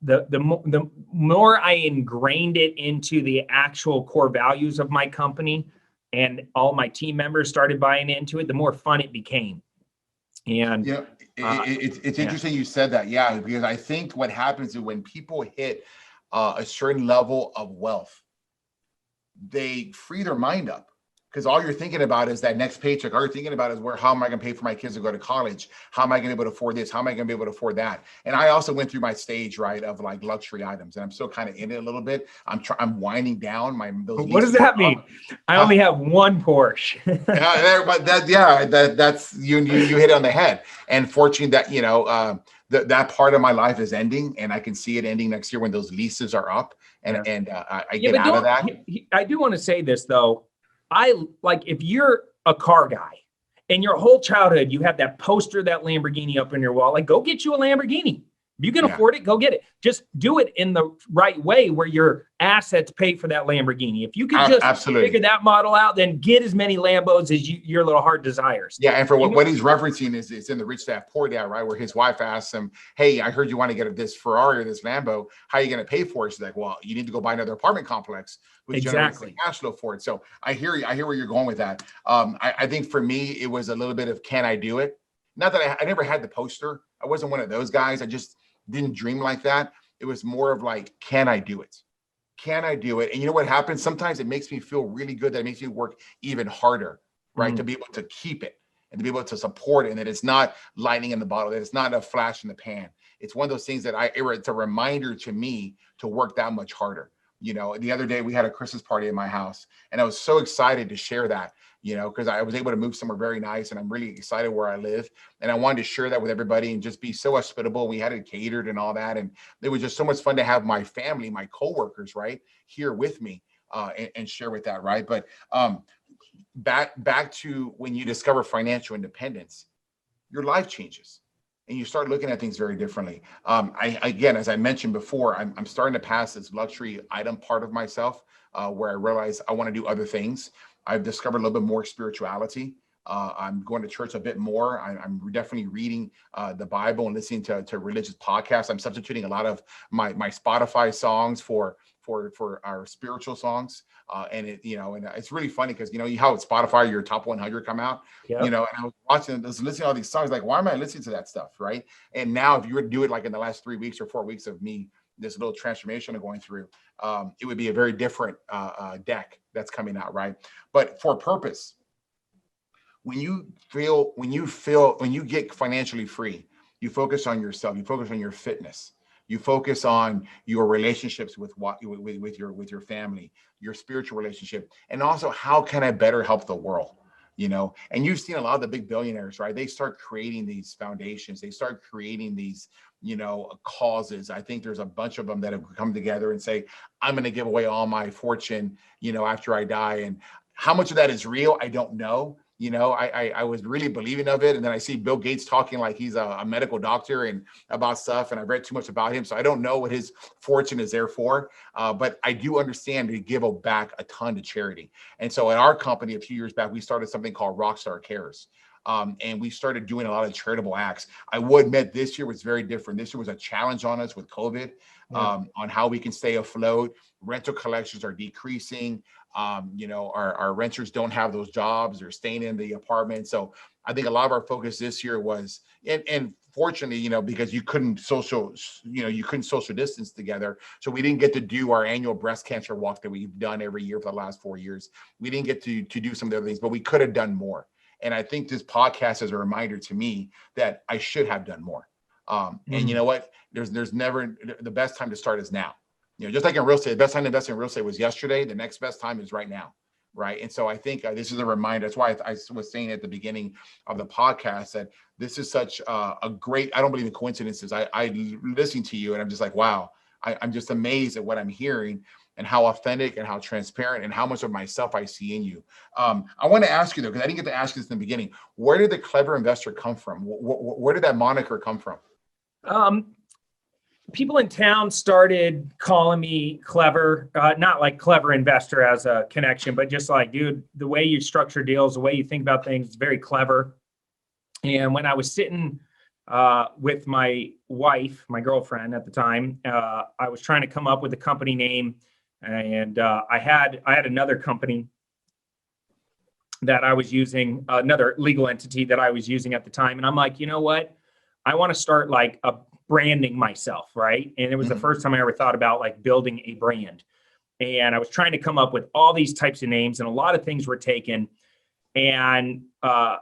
[SPEAKER 3] the more I ingrained it into the actual core values of my company, and all my team members started buying into it, the more fun it became. And
[SPEAKER 1] it's interesting you said that. Yeah, because I think what happens is when people hit a certain level of wealth, they free their mind up. Because all you're thinking about is that next paycheck. All you're thinking about is how am I going to pay for my kids to go to college? How am I going to be able to afford this? How am I going to be able to afford that? And I also went through my stage, right, of like luxury items, and I'm still kind of in it a little bit. I'm winding down my.
[SPEAKER 3] What does that mean? I only have one Porsche.
[SPEAKER 1] That's you hit it on the head. And fortunately that that part of my life is ending, and I can see it ending next year when those leases are up, and I get out of that.
[SPEAKER 3] I do want to say this though. If you're a car guy and your whole childhood, you have that poster, that Lamborghini up in your wall, go get you a Lamborghini. If you can afford it, go get it. Just do it in the right way where your assets pay for that Lamborghini. If you could just figure that model out, then get as many Lambos as your little heart desires.
[SPEAKER 1] Yeah, and for what he's referencing is it's in the Rich Dad Poor Dad, right? Where his wife asks him, hey, I heard you want to get this Ferrari or this Lambo. How are you going to pay for it? She's like, well, you need to go buy another apartment complex, which generates the cash flow for it. So I hear where you're going with that. I think for me, it was a little bit of, can I do it? Not that I never had the poster. I wasn't one of those guys. I just didn't dream like that. It was more of like, can I do it? Can I do it? And you know what happens? Sometimes it makes me feel really good. That makes me work even harder, right? To be able to keep it and to be able to support it. And that it's not lightning in the bottle, that it's not a flash in the pan. It's one of those things that it's a reminder to me to work that much harder. The other day we had a Christmas party at my house, and I was so excited to share that, because I was able to move somewhere very nice, and I'm really excited where I live. And I wanted to share that with everybody and just be so hospitable. We had it catered and all that. And it was just so much fun to have my family, my coworkers, right, here with me. and share with that, right? But back to when you discover financial independence, your life changes and you start looking at things very differently. Again, as I mentioned before, I'm starting to pass this luxury item part of myself where I realize I want to do other things. I've discovered a little bit more spirituality. I'm going to church a bit more. I'm definitely reading the Bible and listening to religious podcasts. I'm substituting a lot of my Spotify songs for our spiritual songs. And it's really funny because, how at Spotify, your top 100 come out,
[SPEAKER 3] Yep.
[SPEAKER 1] and I was listening to all these songs, like, why am I listening to that stuff? Right. And now if you were to do it like in the last 3 weeks or 4 weeks of me, this little transformation I'm going through, it would be a very different deck that's coming out. Right. But for purpose, when you get financially free, you focus on yourself, you focus on your fitness, you focus on your relationships with your family, your spiritual relationship, and also how can I better help the world? And you've seen a lot of the big billionaires, right? They start creating these foundations, they start creating these, causes. I think there's a bunch of them that have come together and say, I'm going to give away all my fortune, after I die. And how much of that is real, I don't know. I was really believing of it. And then I see Bill Gates talking like he's a medical doctor and about stuff. And I read too much about him. So I don't know what his fortune is there for. But I do understand to give back a ton to charity. And so at our company a few years back, we started something called Rockstar Cares. And we started doing a lot of charitable acts. I would admit this year was very different. This year was a challenge on us with COVID, on how we can stay afloat. Rental collections are decreasing. Our renters don't have those jobs. They're staying in the apartment. So I think a lot of our focus this year was, and fortunately, because you couldn't social distance together. So we didn't get to do our annual breast cancer walk that we've done every year for the last 4 years. We didn't get to do some of the other things, but we could have done more. And I think this podcast is a reminder to me that I should have done more. And you know what? There's never, the best time to start is now. Just like in real estate, the best time to invest in real estate was yesterday. The next best time is right now. Right. And so I think this is a reminder. That's why I was saying at the beginning of the podcast that this is such a great, I don't believe in coincidences. I listening to you and I'm just like, wow, I'm just amazed at what I'm hearing and how authentic and how transparent and how much of myself I see in you. I want to ask you though, because I didn't get to ask you this in the beginning, where did the Clever Investor come from? Where did that moniker come from?
[SPEAKER 3] People in town started calling me clever, not like Clever Investor as a connection, but just like, dude, the way you structure deals, the way you think about things is very clever. And when I was sitting with my wife, my girlfriend at the time, I was trying to come up with a company name, and I had another company that I was using, another legal entity that I was using at the time, and I'm like, you know what? I want to start like a branding myself, right? And it was the first time I ever thought about like building a brand. And I was trying to come up with all these types of names, and a lot of things were taken. And I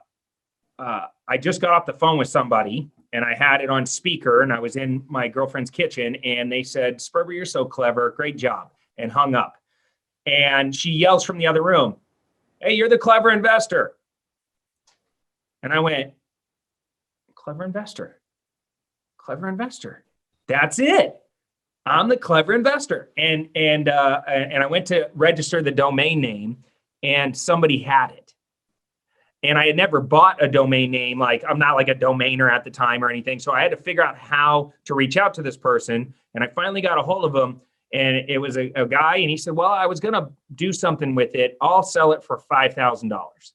[SPEAKER 3] just got off the phone with somebody, and I had it on speaker, and I was in my girlfriend's kitchen, and they said, "Sperber, you're so clever. Great job," and hung up. And she yells from the other room, "Hey, you're the Clever Investor." And I went, "Clever Investor. Clever Investor. That's it. I'm the Clever Investor." And I went to register the domain name, and somebody had it. And I had never bought a domain name. Like, I'm not like a domainer at the time or anything. So I had to figure out how to reach out to this person. And I finally got a hold of him, and it was a guy, and he said, "Well, I was going to do something with it. I'll sell it for $5,000.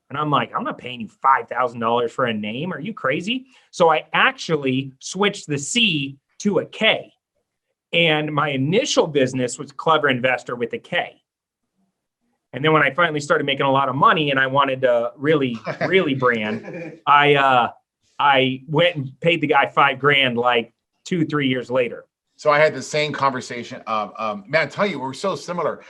[SPEAKER 3] And I'm like, "I'm not paying you $5,000 for a name. Are you crazy?" So I actually switched the C to a K. And my initial business was Clever Investor with a K. And then when I finally started making a lot of money and I wanted to really, really brand, I went and paid the guy $5,000 like 2-3 years later.
[SPEAKER 1] So I had the same conversation. Man, I tell you, we're so similar.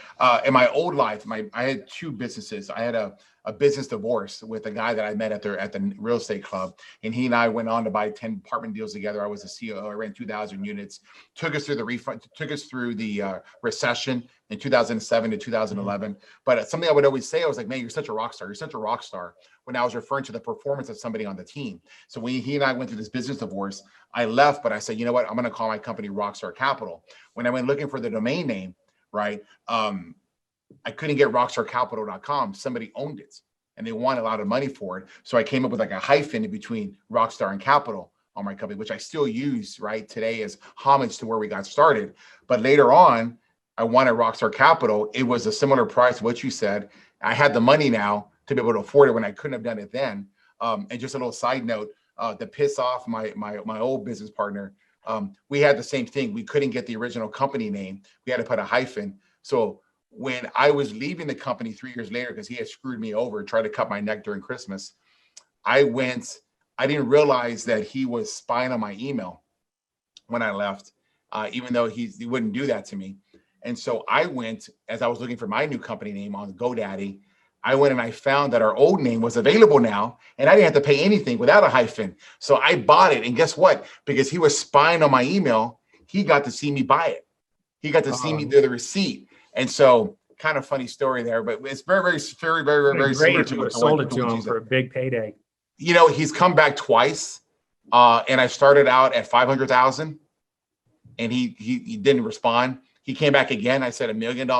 [SPEAKER 1] In my old life, I had 2 businesses. I had a business divorce with a guy that I met at the real estate club, and he and I went on to buy 10 apartment deals together. I was a CEO. I ran 2,000 units. Took us through the recession in 2007 to 2011. But something I would always say, I was like, "Man, you're such a rock star. You're such a rock star." When I was referring to the performance of somebody on the team. So when he and I went through this business divorce, I left, but I said, "You know what? I'm going to call my company Rockstar Capital." When I went looking for the domain name, right? I couldn't get rockstarcapital.com. Somebody owned it and they wanted a lot of money for it. So I came up with like a hyphen in between Rockstar and Capital on my company, which I still use right today as homage to where we got started. But later on, I wanted Rockstar Capital. It was a similar price to what you said. I had the money now to be able to afford it when I couldn't have done it then. And just a little side note, to piss off my old business partner, we had the same thing. We couldn't get the original company name. We had to put a hyphen. So when I was leaving the company 3 years later, because he had screwed me over, tried to cut my neck during Christmas, I didn't realize that he was spying on my email when I left, even though he wouldn't do that to me. And so I went, as I was looking for my new company name on GoDaddy, I went and I found that our old name was available now, and I didn't have to pay anything without a hyphen. So I bought it. And guess what? Because he was spying on my email, he got to see me buy it. He got to see me do the receipt. And so, kind of funny story there, but it's very similar to
[SPEAKER 3] what sold it to him for a big payday.
[SPEAKER 1] You know, he's come back twice, and I started out at 500,000, and he didn't respond. He came back again. I said $1 million,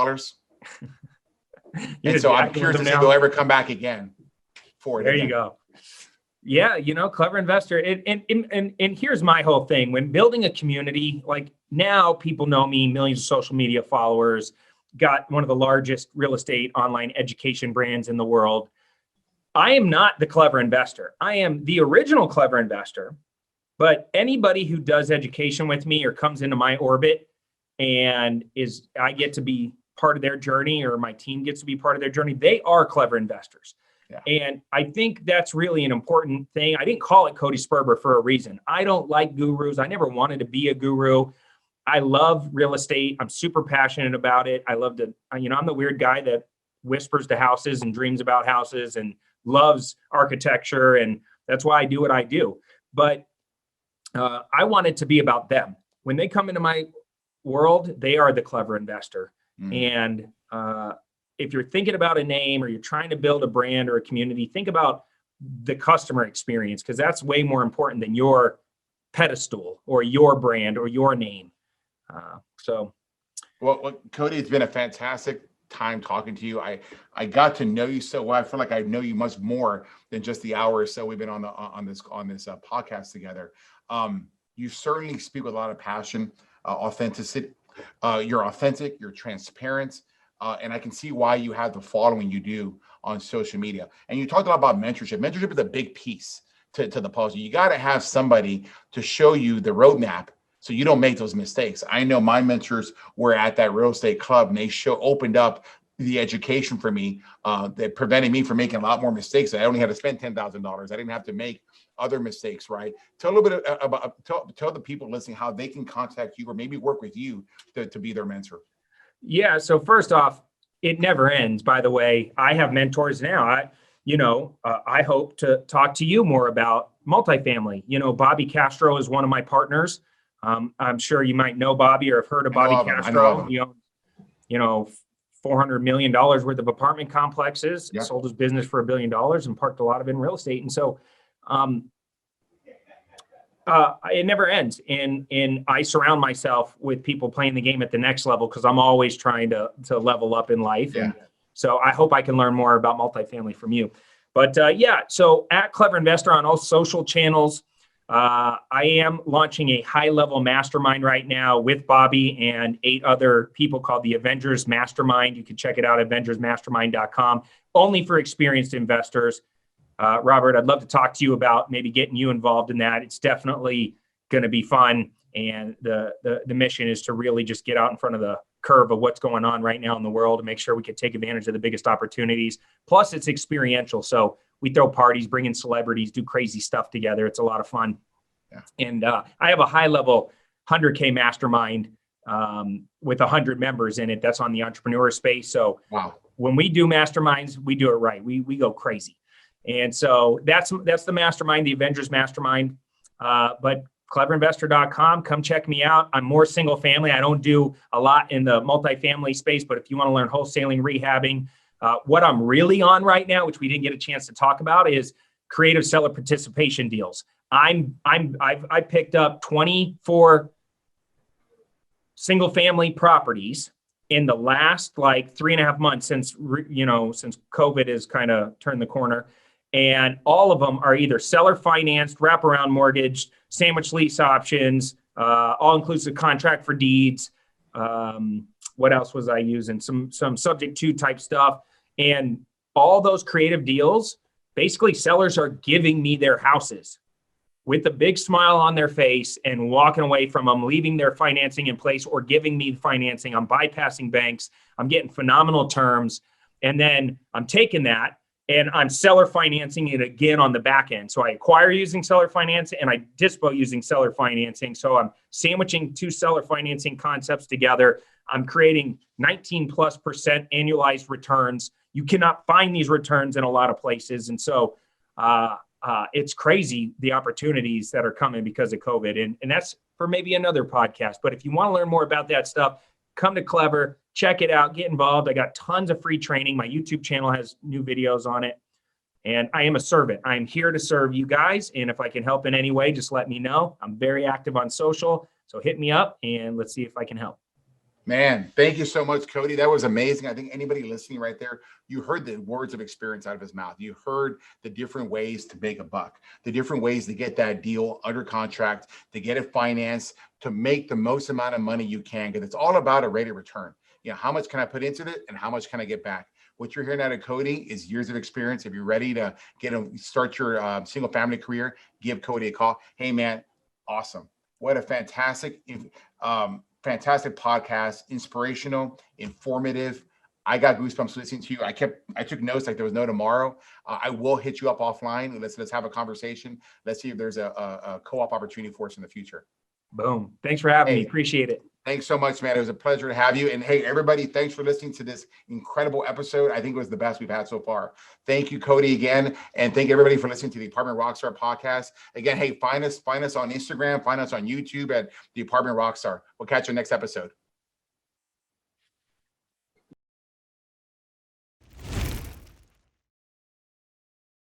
[SPEAKER 1] and so I'm curious to see if he'll ever come back again for it.
[SPEAKER 3] There you go. Yeah, you know, clever investor. And here's my whole thing: when building a community, like now, people know me, millions of social media followers. Got one of the largest real estate online education brands in the world. I am not the clever investor. I am the original clever investor, but anybody who does education with me or comes into my orbit and I get to be part of their journey, or my team gets to be part of their journey, they are clever investors. Yeah. And I think that's really an important thing. I didn't call it Cody Sperber for a reason. I don't like gurus. I never wanted to be a guru. I love real estate. I'm super passionate about it. I love to, I'm the weird guy that whispers to houses and dreams about houses and loves architecture. And that's why I do what I do. But I want it to be about them. When they come into my world, they are the clever investor. And if you're thinking about a name or you're trying to build a brand or a community, think about the customer experience, because that's way more important than your pedestal or your brand or your name.
[SPEAKER 1] Well, Cody, it's been a fantastic time talking to you. I got to know you so well. I feel like I know you much more than just the hour or so we've been on this podcast together. You certainly speak with a lot of passion, authenticity. You're authentic, you're transparent, and I can see why you have the following you do on social media. And you talked a lot about mentorship. Mentorship is a big piece to the puzzle. You got to have somebody to show you the roadmap so you don't make those mistakes. I know my mentors were at that real estate club, and they opened up the education for me that prevented me from making a lot more mistakes. I only had to spend $10,000. I didn't have to make other mistakes, right? Tell a little bit about, tell the people listening how they can contact you or maybe work with you to be their mentor. Yeah.
[SPEAKER 3] So first off, it never ends. By the way, I have mentors now. I hope to talk to you more about multifamily. Bobby Castro is one of my partners. I'm sure you might know Bobby or have heard of Bobby Castro. He owns, $400 million worth of apartment complexes, sold his business for $1 billion and parked a lot of it in real estate. And so it never ends. And I surround myself with people playing the game at the next level because I'm always trying to level up in life. Yeah. And so I hope I can learn more about multifamily from you. But so at Clever Investor on all social channels, I am launching a high-level mastermind right now with Bobby and 8 other people called the Avengers Mastermind. You can check it out at avengersmastermind.com, only for experienced investors. Robert, I'd love to talk to you about maybe getting you involved in that. It's definitely going to be fun. And the mission is to really just get out in front of the curve of what's going on right now in the world and make sure we can take advantage of the biggest opportunities. Plus, it's experiential. So we throw parties, bring in celebrities, do crazy stuff together. It's a lot of fun. Yeah. And I have a high-level 100K mastermind with 100 members in it. That's on the entrepreneur space. So when we do masterminds, we do it right. We go crazy. And so that's the mastermind, the Avengers Mastermind. But cleverinvestor.com, come check me out. I'm more single family. I don't do a lot in the multifamily space, but if you want to learn wholesaling, rehabbing, what I'm really on right now, which we didn't get a chance to talk about, is creative seller participation deals. I picked up 24 single family properties in the last like 3.5 months since COVID has kind of turned the corner. And all of them are either seller financed, wraparound mortgage, sandwich lease options, all inclusive contract for deeds. What else was I using? Some subject to type stuff. And all those creative deals, basically sellers are giving me their houses with a big smile on their face and walking away from them, leaving their financing in place or giving me financing. I'm bypassing banks. I'm getting phenomenal terms. And then I'm taking that and I'm seller financing it again on the back end. So I acquire using seller financing and I dispo using seller financing. So I'm sandwiching two seller financing concepts together. I'm creating 19+% annualized returns. You cannot find these returns in a lot of places. And so it's crazy the opportunities that are coming because of COVID. And that's for maybe another podcast. But if you want to learn more about that stuff, come to Clever, check it out, get involved. I got tons of free training. My YouTube channel has new videos on it. And I am a servant. I'm here to serve you guys. And if I can help in any way, just let me know. I'm very active on social. So hit me up and let's see if I can help.
[SPEAKER 1] Man, thank you so much, Cody. That was amazing. I think anybody listening right there, you heard the words of experience out of his mouth. You heard the different ways to make a buck, the different ways to get that deal under contract, to get it financed, to make the most amount of money you can, because it's all about a rate of return. You know, how much can I put into it and how much can I get back? What you're hearing out of Cody is years of experience. If you're ready to start your single family career, give Cody a call. Hey, man, awesome. What a fantastic podcast, inspirational, informative. I got goosebumps listening to you. I took notes like there was no tomorrow. I will hit you up offline. Let's have a conversation. Let's see if there's a co-op opportunity for us in the future.
[SPEAKER 3] Boom. Thanks for having me. Appreciate it.
[SPEAKER 1] Thanks so much, man. It was a pleasure to have you. And hey, everybody, thanks for listening to this incredible episode. I think it was the best we've had so far. Thank you, Cody, again. And thank everybody for listening to the Apartment Rockstar podcast. Again, hey, find us on Instagram, find us on YouTube at the Apartment Rockstar. We'll catch you next episode.